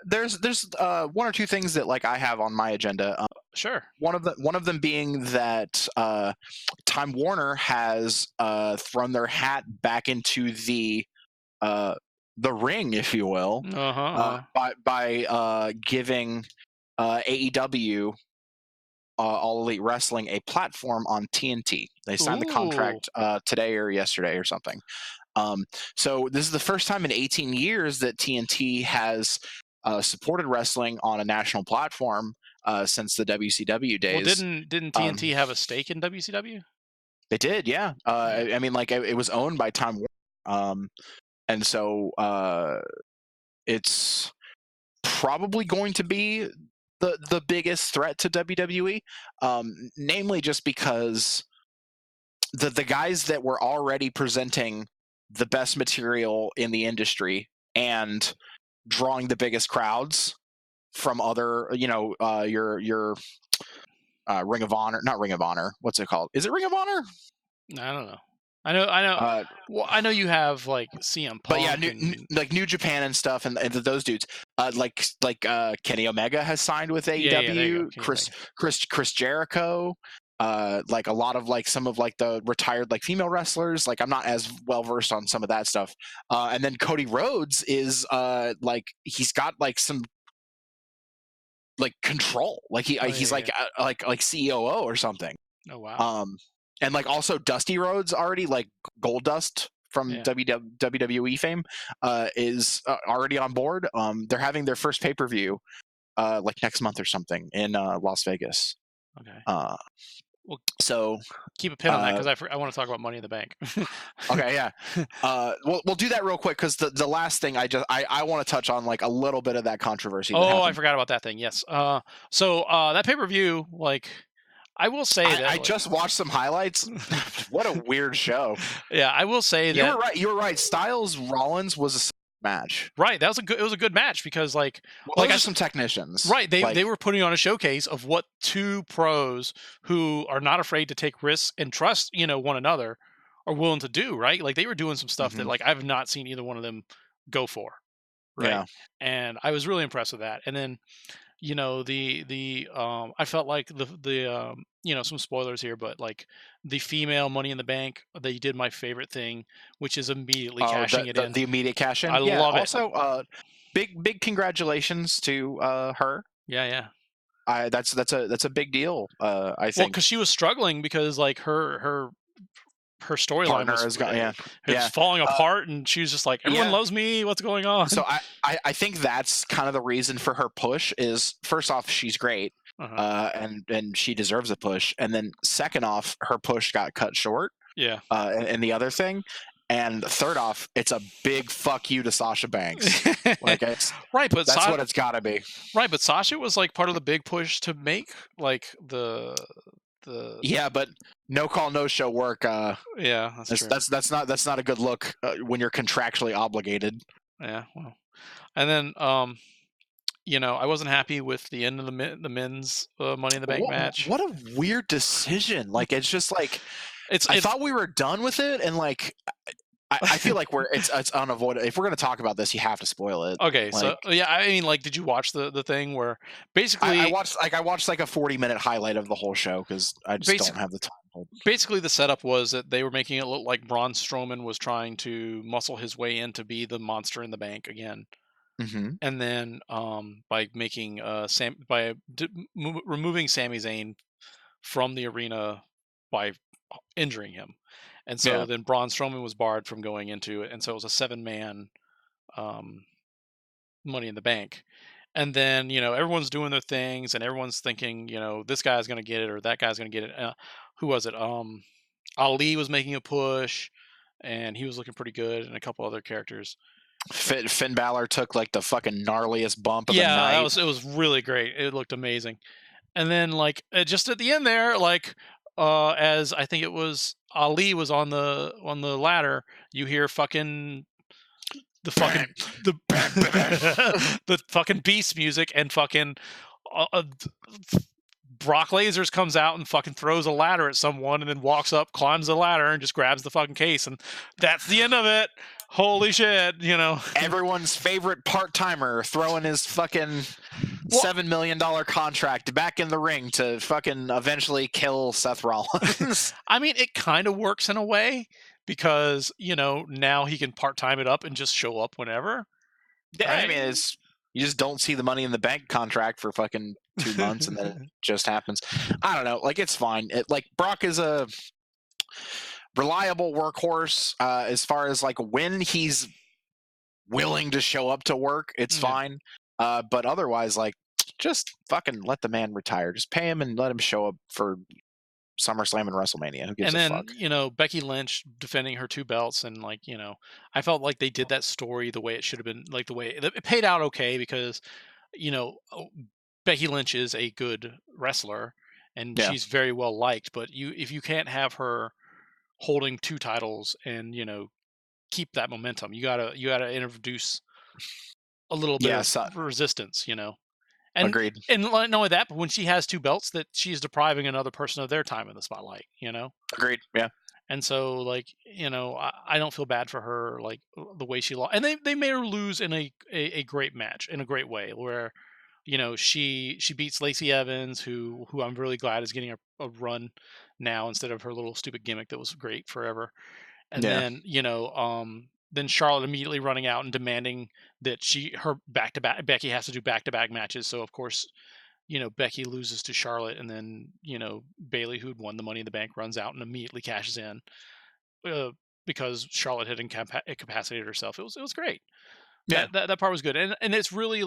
There's one or two things that like I have on my agenda. Sure. One of them being that Time Warner has thrown their hat back into the ring, if you will, by giving AEW, All Elite Wrestling, a platform on TNT. They signed the contract today or yesterday or something. So this is the first time in 18 years that TNT has supported wrestling on a national platform since the WCW days. Well, didn't TNT have a stake in WCW? They did, yeah. I mean, like it was owned by Time Warner, and so it's probably going to be the biggest threat to WWE, namely just because the guys that were already presenting the best material in the industry and drawing the biggest crowds from other, your Ring of Honor, not Ring of Honor. What's it called? Is it Ring of Honor? I don't know. I know. Well, I know you have like CM Punk, but yeah, like New Japan and stuff, and those dudes, like Kenny Omega has signed with AEW. Chris Jericho. Like a lot of like some of like the retired like female wrestlers. Like I'm not as well versed on some of that stuff. And then Cody Rhodes is like he's got like some like control. Like he's like COO or something. Oh wow. And like also Dusty Rhodes already, like Gold Dust from WWE fame, is already on board. They're having their first pay-per-view like next month or something in Las Vegas. Okay. Well, so keep a pin on that because I want to talk about Money in the Bank. Okay, yeah. We'll do that real quick because the last thing I want to touch on like a little bit of that controversy. Oh, I forgot about that thing. Yes. So that pay-per-view, like, I will say that I just watched some highlights. What a weird show. Yeah, I will say that you were right. You were right. Styles Rollins was a match. Right. It was a good match because like some technicians. Right. They were putting on a showcase of what two pros who are not afraid to take risks and trust, one another are willing to do, right? Like they were doing some stuff that like I've not seen either one of them go for. Right. Yeah. And I was really impressed with that. And then I felt like the some spoilers here, but like the female Money in the Bank, they did my favorite thing, which is immediately cashing it in. The immediate cash in. I love it. Also, big congratulations to her. Yeah. That's a big deal. I think. Well, because she was struggling because like her storyline was falling apart, and she was just like, everyone loves me. What's going on? So I think that's kind of the reason for her push is, first off, she's great, and she deserves a push, and then second off, her push got cut short. Yeah. And the other thing, and third off, it's a big fuck you to Sasha Banks. Like right, but that's what it's got to be. Right, but Sasha was like part of the big push to make like the yeah, but no call, no show work. Yeah, that's not a good look when you're contractually obligated. Yeah, well, and then I wasn't happy with the end of the men's Money in the Bank match. What a weird decision! Like it's just like I thought we were done with it, and like I feel like it's unavoidable. If we're going to talk about this, you have to spoil it. Okay, so yeah, I mean, like, did you watch the thing where basically I watched like a 40-minute highlight of the whole show because I just don't have the time. Basically, the setup was that they were making it look like Braun Strowman was trying to muscle his way in to be the Monster in the Bank again, and then by making removing Sami Zayn from the arena by injuring him. And so then Braun Strowman was barred from going into it, and so it was a 7-man Money in the Bank. And then, everyone's doing their things and everyone's thinking, this guy's going to get it or that guy's going to get it. Who was it? Ali was making a push and he was looking pretty good, and a couple other characters. Finn Balor took like the fucking gnarliest bump of the night. It was really great. It looked amazing. And then just at the end there, as I think it was Ali was on the ladder, you hear fucking the fucking Beast music, and fucking Brock Lasers comes out and fucking throws a ladder at someone, and then walks up, climbs the ladder, and just grabs the fucking case, and that's the end of it. Holy shit, Everyone's favorite part-timer throwing his fucking $7 million contract back in the ring to fucking eventually kill Seth Rollins. I mean, it kind of works in a way, because, now he can part-time it up and just show up whenever. Yeah, right? I mean, you just don't see the Money in the Bank contract for fucking 2 months, and then it just happens. I don't know. It's fine. Brock is a reliable workhorse as far as when he's willing to show up to work, it's fine. But otherwise, just fucking let the man retire. Just pay him and let him show up for SummerSlam and WrestleMania. Who gives a fuck? And then, Becky Lynch defending her 2 belts, and I felt like they did that story the way it should have been, the way it paid out okay, because Becky Lynch is a good wrestler and she's very well liked, but if you can't have her holding 2 titles and keep that momentum, you gotta introduce a little bit of resistance, And, Agreed. And not only that, but when she has 2 belts, that she's depriving another person of their time in the spotlight, Agreed. Yeah. And so, I don't feel bad for her, the way she lost. And they made her lose in a great match, in a great way, where, she beats Lacey Evans, who I'm really glad is getting a run now instead of her little stupid gimmick that was great forever. And then, then Charlotte immediately running out and demanding that Becky has to do back-to-back matches. So of course, Becky loses to Charlotte, and then, Bayley, who'd won the Money in the Bank, runs out and immediately cashes in because Charlotte had incapacitated herself. It was great. Yeah. That part was good. And it's really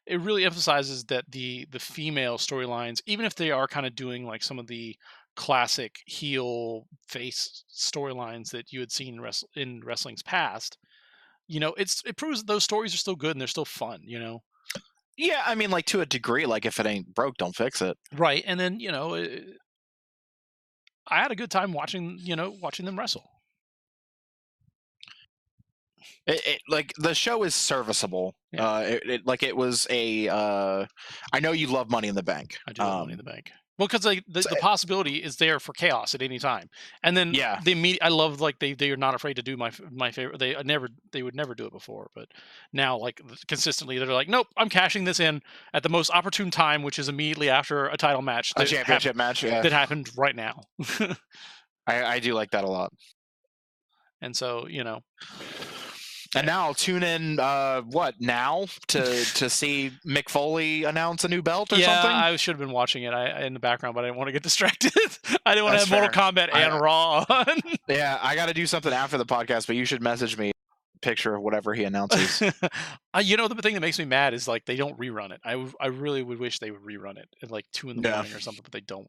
it really emphasizes that the female storylines, even if they are kind of doing some of the classic heel face storylines that you had seen in wrestling's past, it proves that those stories are still good and they're still fun, Yeah, I mean, to a degree, if it ain't broke, don't fix it. Right. And then, I had a good time watching them wrestle. The show is serviceable. Yeah. It was a. I know you love Money in the Bank. I do love Money in the Bank. Well, because the possibility is there for chaos at any time, and then I love they are not afraid to do my favorite. They would never do it before, but now consistently they're like, nope, I'm cashing this in at the most opportune time, which is immediately after a title match, a championship match that happened right now. I do like that a lot, and so And now I'll tune in. What now to see Mick Foley announce a new belt or something? Yeah, I should have been watching it in the background, but I didn't want to get distracted. I didn't want to have Mortal Kombat and Raw on. Yeah, I got to do something after the podcast, but you should message me a picture of whatever he announces. The thing that makes me mad is they don't rerun it. I really would wish they would rerun it at 2 in the morning or something, but they don't.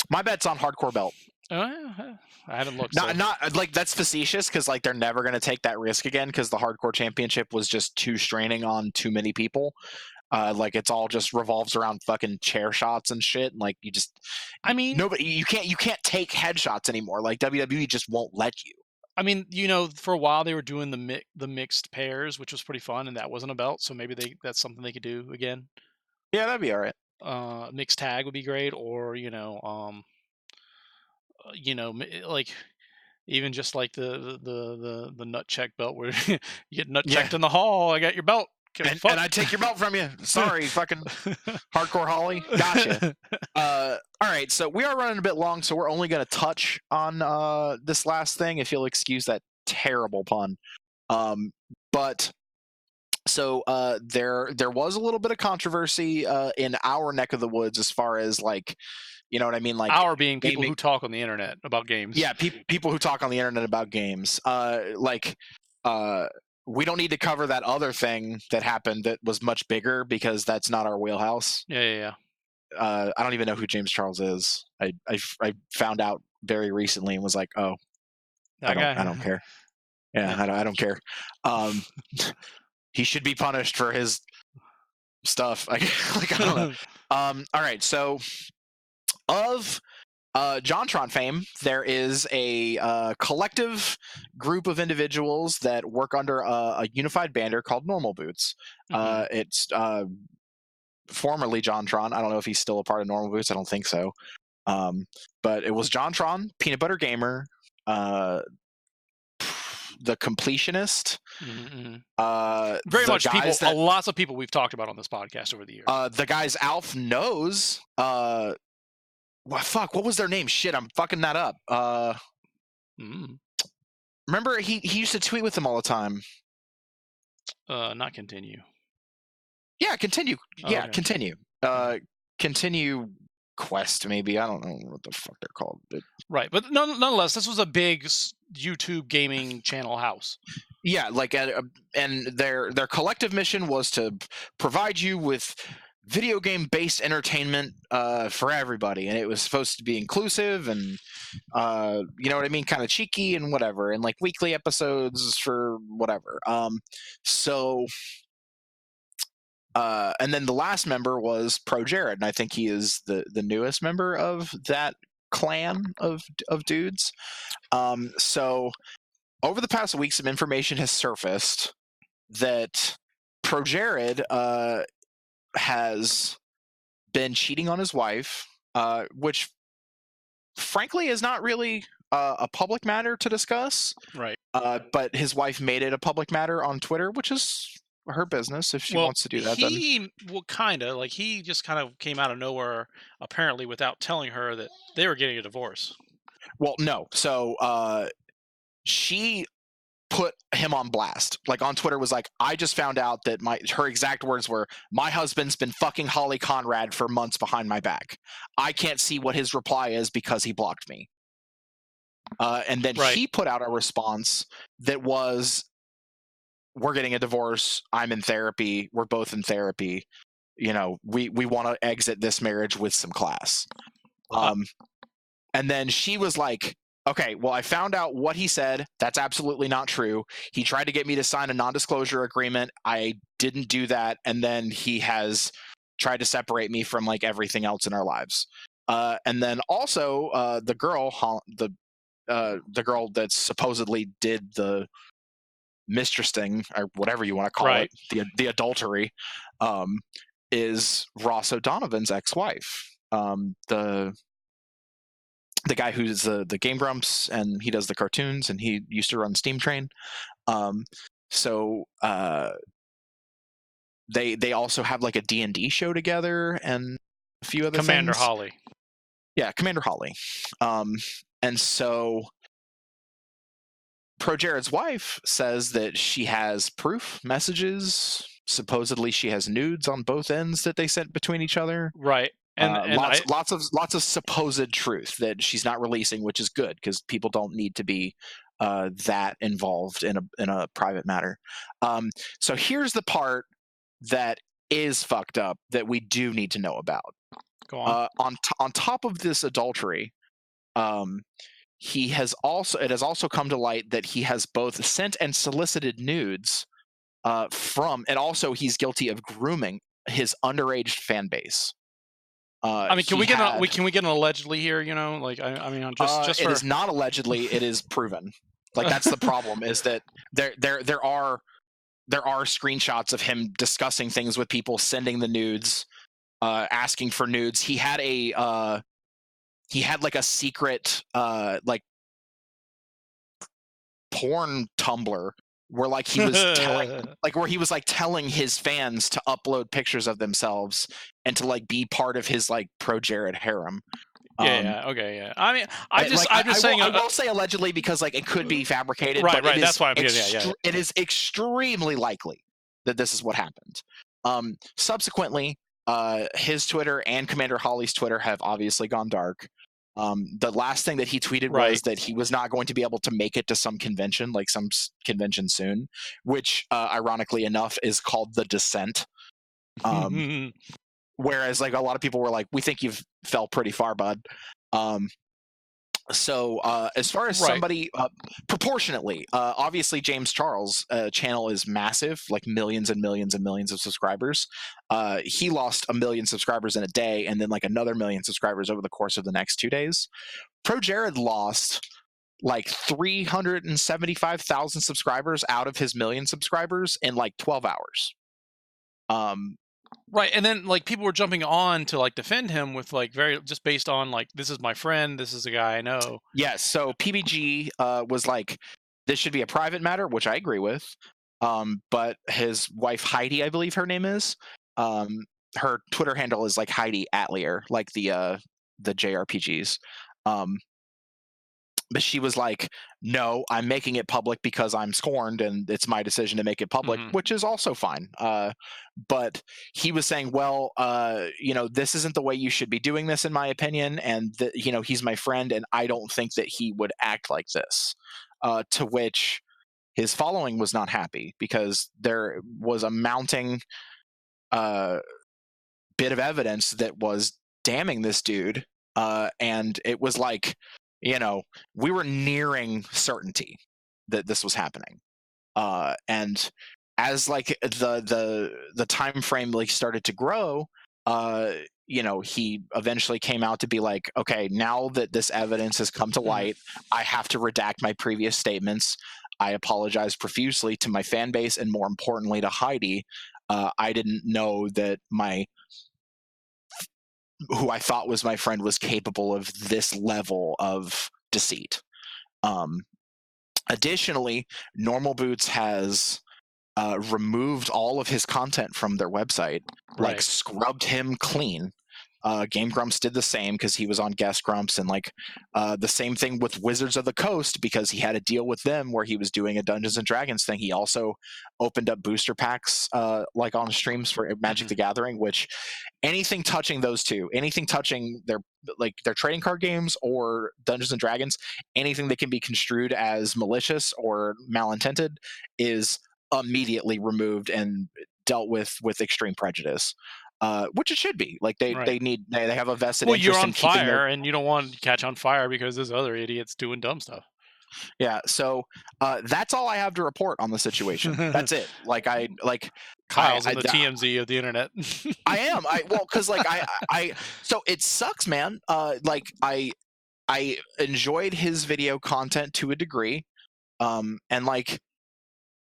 My bet's on hardcore belt. I haven't looked. Not that's facetious, because they're never going to take that risk again, because the hardcore championship was just too straining on too many people. It's all just revolves around fucking chair shots and shit, and you just. I mean, nobody. You can't take headshots anymore. WWE just won't let you. I mean, for a while they were doing the mixed pairs, which was pretty fun, and that wasn't a belt, so maybe that's something they could do again. Yeah, that'd be all right. Mixed tag would be great, or even just the nut check belt where you get nut checked in the hall. I got your belt. And I take your belt from you. Sorry, fucking Hardcore Holly. Gotcha. All right, so we are running a bit long, so we're only going to touch on this last thing, if you'll excuse that terrible pun. But so there was a little bit of controversy in our neck of the woods as far as You know what I mean? Like our being people who talk on the internet about games. Yeah, people who talk on the internet about games. We don't need to cover that other thing that happened that was much bigger because that's not our wheelhouse. Yeah. I don't even know who James Charles is. I found out very recently and was like, oh, I don't care. Yeah, I don't care. He should be punished for his stuff. I don't know. All right, so of JonTron fame, there is a collective group of individuals that work under a unified banner called Normal Boots. It's formerly JonTron. I don't know if he's still a part of Normal Boots. I don't think so. But it was JonTron, Peanut Butter Gamer, the Completionist. Very much people. Lots of people we've talked about on this podcast over the years. The guys Alf knows. What was their name? Shit, I'm fucking that up. Remember, he used to tweet with them all the time. Not continue. Yeah, continue. Yeah, okay. Continue. Continue Quest, maybe. I don't know what the fuck they're called. Right, but nonetheless, this was a big YouTube gaming channel house. Yeah, and their collective mission was to provide you with video game based entertainment for everybody, and it was supposed to be inclusive and you know what I mean, kind of cheeky and whatever, and like weekly episodes for whatever. And then the last member was Pro Jared, and I think he is the newest member of that clan of dudes. So over the past week, some information has surfaced that Pro Jared has been cheating on his wife, which frankly is not really a public matter to discuss. Right. But his wife made it a public matter on Twitter, which is her business if she wants to do that. He just kind of came out of nowhere, apparently, without telling her that they were getting a divorce. Well, no. So she put him on blast, like on Twitter, was like, I just found out that her exact words were, my husband's been fucking Holly Conrad for months behind my back. I can't see what his reply is because he blocked me. And then he put out a response that was, we're getting a divorce. I'm in therapy. We're both in therapy. You know, we want to exit this marriage with some class. And then she was like, okay, well, I found out what he said. That's absolutely not true. He tried to get me to sign a non-disclosure agreement. I didn't do that. And then he has tried to separate me from like everything else in our lives. And then also the girl that supposedly did the mistress thing, or whatever you want to call it, the adultery, is Ross O'Donovan's ex-wife. The guy who's the Game Grumps, and he does the cartoons, and he used to run Steam Train. So they also have like a D&D show together and a few other Commander things. Holly. Yeah, Commander Holly. And so Pro Jared's wife says that she has proof, messages. Supposedly she has nudes on both ends that they sent between each other. Right. And lots of supposed truth that she's not releasing, which is good because people don't need to be that involved in a private matter. So here's the part that is fucked up that we do need to know about. Go on. On top of this adultery, it has also come to light that he has both sent and solicited nudes from, and also he's guilty of grooming his underage fan base. I mean, can we get an allegedly here? You know, like I mean, just it for... is not allegedly; it is proven. Like that's the problem, is that there are screenshots of him discussing things with people, sending the nudes, asking for nudes. He had like a secret like porn Tumblr where like he was telling his fans to upload pictures of themselves and to like be part of his like Pro Jared harem. Okay. I mean, I'm just saying. I will say allegedly because like it could be fabricated. Right. But That's why I'm It is extremely likely that this is what happened. Subsequently, his Twitter and Commander Holly's Twitter have obviously gone dark. The last thing that he tweeted was that he was not going to be able to make it to some convention, like some convention soon, which, ironically enough, is called The Descent. Whereas, like, a lot of people were like, "We think you've fell pretty far, bud." So as far as somebody proportionately, obviously James Charles' channel is massive, like millions and millions and millions of subscribers. He lost 1 million subscribers in a day, and then like another 1 million subscribers over the course of the next 2 days. Pro Jared lost like 375,000 subscribers out of his 1 million subscribers in like 12 hours. Right, and then like people were jumping on to like defend him with like just based on like, this is my friend, this is a guy I know. Yes, so PBG was like, this should be a private matter, which I agree with. But his wife Heidi, I believe her name is, her Twitter handle is like Heidi Atlier, like the JRPGs. But she was like, no, I'm making it public because I'm scorned and it's my decision to make it public, which is also fine. But he was saying, well, this isn't the way you should be doing this, in my opinion. And, he's my friend and I don't think that he would act like this. To which his following was not happy because there was a mounting bit of evidence that was damning this dude. And it was like, we were nearing certainty that this was happening, and as like the time frame like started to grow, he eventually came out to be like, okay, now that this evidence has come to light, I have to redact my previous statements. I apologize profusely to my fan base, and more importantly to Heidi. I didn't know that who I thought was my friend was capable of this level of deceit. Additionally, Normal Boots has removed all of his content from their website, like scrubbed him clean. Game Grumps did the same because he was on Guest Grumps, and like the same thing with Wizards of the Coast because he had a deal with them where he was doing a Dungeons and Dragons thing. He also opened up booster packs like on streams for Magic the Gathering, which anything touching those two, anything touching their trading card games or Dungeons and Dragons, anything that can be construed as malicious or malintended is immediately removed and dealt with extreme prejudice. Which it should be. Like they have a vested interest you're on in keeping fire and you don't want to catch on fire because there's other idiots doing dumb stuff. Yeah, so that's all I have to report on the situation. That's it. Kyle's in the TMZ of the internet. I am. Because so it sucks, man. I enjoyed his video content to a degree, and like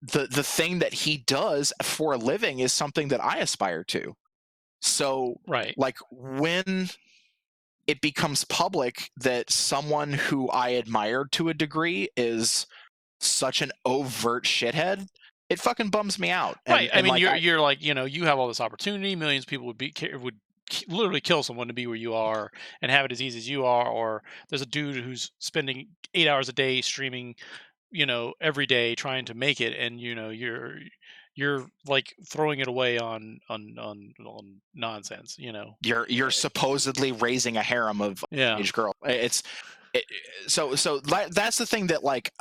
the thing that he does for a living is something that I aspire to. So, like when it becomes public that someone who I admired to a degree is such an overt shithead, it fucking bums me out. Right. I mean, you're like, you have all this opportunity. Millions of people would literally kill someone to be where you are and have it as easy as you are. Or there's a dude who's spending 8 hours a day streaming, every day trying to make it, and you're like throwing it away on nonsense. You're supposedly raising a harem of age girl. So that's the thing that like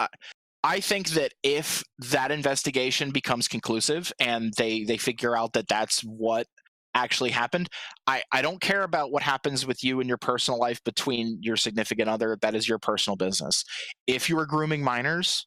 I think that if that investigation becomes conclusive and they figure out that that's what actually happened, I don't care about what happens with you in your personal life between your significant other. That is your personal business. If you were grooming minors,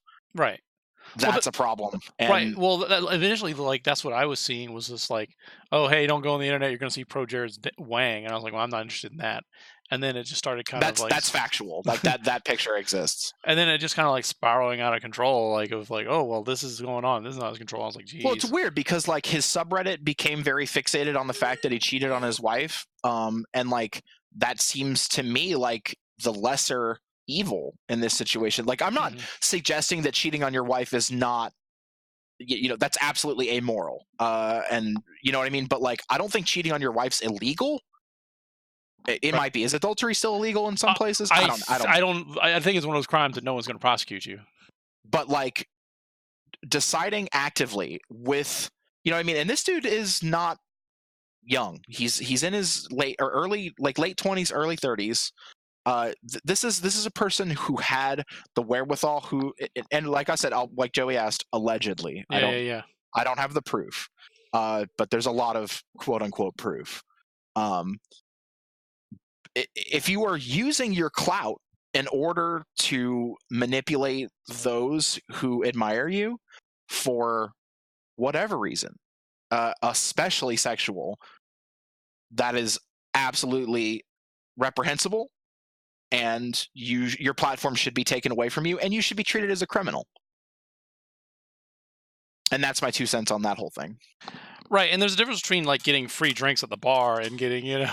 that's a problem. And well, initially, like that's what I was seeing was just like, oh, hey, don't go on the internet. You're going to see Pro Jared's wang, and I was like, well, I'm not interested in that. And then it just started that's factual. Like that picture exists. And then it just kind of like spiraling out of control. Oh, well, this is going on. This is not out of control. I was like, geez. Well, it's weird because like his subreddit became very fixated on the fact that he cheated on his wife. And like that seems to me like the lesser evil in this situation. Like I'm not suggesting that cheating on your wife is not, that's absolutely amoral. And you know what I mean? But like, I don't think cheating on your wife's illegal. It might be. Is adultery still illegal in some places? I think it's one of those crimes that no one's going to prosecute you. But like deciding actively with, and this dude is not young. He's in his late 20s, early 30s. This is a person who had the wherewithal, and like I said, like Joey asked, allegedly. Yeah. I don't have the proof, but there's a lot of quote unquote proof. If you are using your clout in order to manipulate those who admire you for whatever reason, especially sexual, that is absolutely reprehensible, and your platform should be taken away from you, and you should be treated as a criminal. And that's my 2 cents on that whole thing. Right, and there's a difference between like getting free drinks at the bar and getting,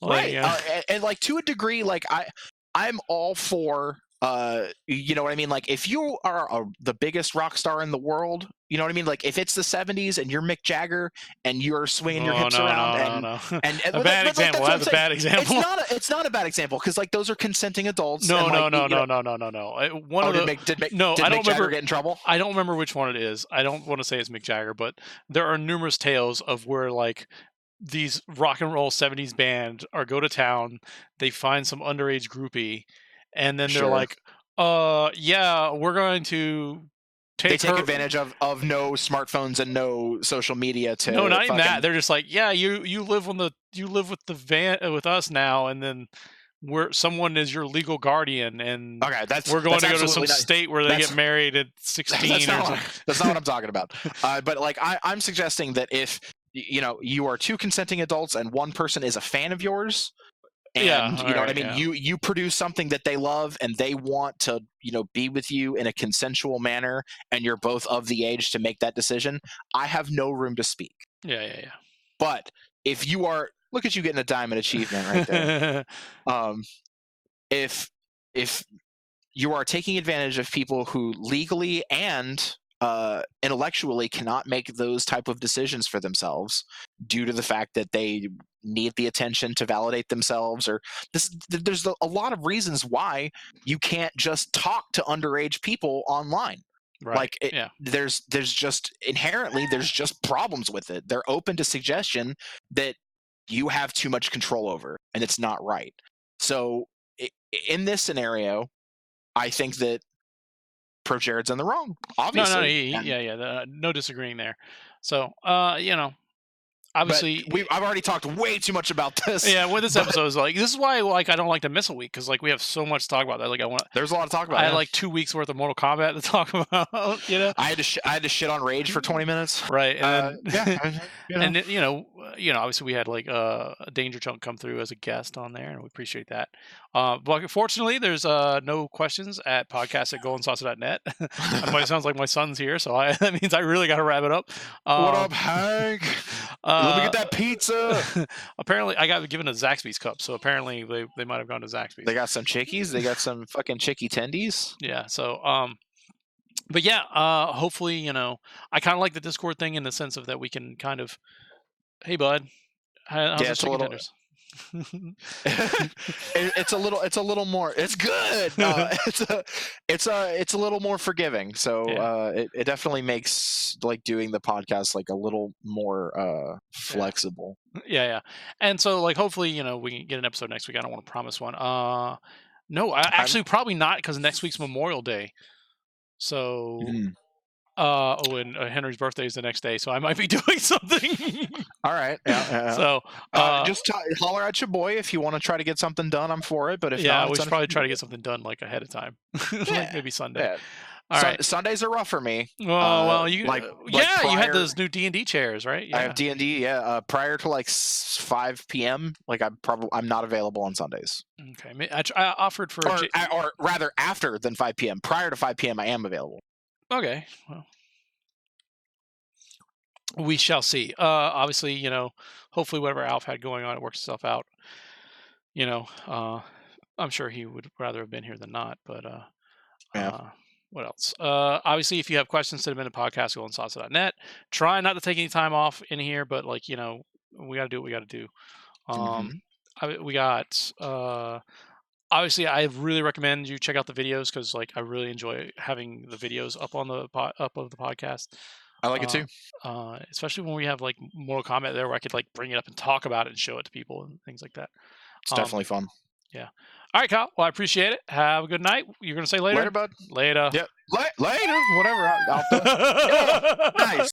right. And like to a degree, like I'm all for, you know what I mean? Like if you are the biggest rock star in the world, you know what I mean? Like if it's the 70s and you're Mick Jagger and you're swinging your hips around, and a bad example. That's a bad example. It's not a bad example, because like those are consenting adults. No. Did Mick Jagger get in trouble? I don't remember which one it is. I don't want to say it's Mick Jagger, but there are numerous tales of where like these rock and roll 70s band go to town, they find some underage groupie, and then they're like, yeah, we're going to take advantage of no smartphones and no social media to no, not even that. They're just like, yeah, you live with the van with us now, and then someone is your legal guardian, and we're going to go to some state where they get married at 16 that's not what I'm talking about. But like I'm suggesting that if you are 2 consenting adults and one person is a fan of yours, and you know what I mean, you produce something that they love and they want to be with you in a consensual manner, and you're both of the age to make that decision, I have no room to speak. Yeah. But if you are, look at you getting a diamond achievement right there. If you are taking advantage of people who legally and intellectually cannot make those type of decisions for themselves due to the fact that they need the attention to validate themselves, or there's a lot of reasons why you can't just talk to underage people online. Right. There's just inherently there's just problems with it. They're open to suggestion that you have too much control over, and it's not right. So in this scenario, I think that Pro Jared's in the wrong, obviously. No disagreeing there. So, obviously, I've already talked way too much about this. Yeah, what this episode is like. This is why I don't like to miss a week, because like we have so much to talk about. That like there's a lot to talk about. I had like 2 weeks worth of Mortal Kombat to talk about. I had to shit on Rage for 20 minutes. Right. And and obviously we had like a Danger Chunk come through as a guest on there, and we appreciate that. But fortunately, there's no questions at podcast@goldensausage.net. It sounds like my son's here, so that means I really got to wrap it up. What up, Hank? Let me get that pizza. Apparently, I got given a Zaxby's cup, so apparently they might have gone to Zaxby's. They got some chickies. They got some fucking chicky tendies. Yeah. So, but yeah, hopefully, I kind of like the Discord thing in the sense of that we can kind of, hey, bud, how's the chicken tenders? It's a little more. It's good. It's a little more forgiving. So it definitely makes like doing the podcast like a little more flexible. Yeah. And so like hopefully we can get an episode next week. I don't want to promise one. No, actually probably not, because next week's Memorial Day. So. And Henry's birthday is the next day, so I might be doing something. All right. Yeah. So just holler at your boy if you want to try to get something done. I'm for it. But if not, we should probably try to get something done like ahead of time, like maybe Sunday. Yeah. All right. Sundays are rough for me. Well, you you had those new D&D chairs, right? Yeah. I have D&D. Yeah. Prior to like 5 p.m., like I'm not available on Sundays. Okay. I offered for or rather after than 5 p.m. Prior to 5 p.m., I am available. Okay, well, we shall see. Obviously, hopefully whatever Alf had going on, it works itself out. I'm sure he would rather have been here than not, but what else? Obviously, if you have questions, send them in the podcast, goldensausage.net. Try not to take any time off in here, but we got to do what we got to do. We got... Obviously, I really recommend you check out the videos, because I really enjoy having the videos up on the up of the podcast. I like it too. Especially when we have like Mortal Kombat there, where I could like bring it up and talk about it and show it to people and things like that. It's definitely fun. Yeah. All right, Kyle. Well, I appreciate it. Have a good night. You're gonna say later. Later, bud. Later. Yep. Later. Whatever. Yeah. Nice.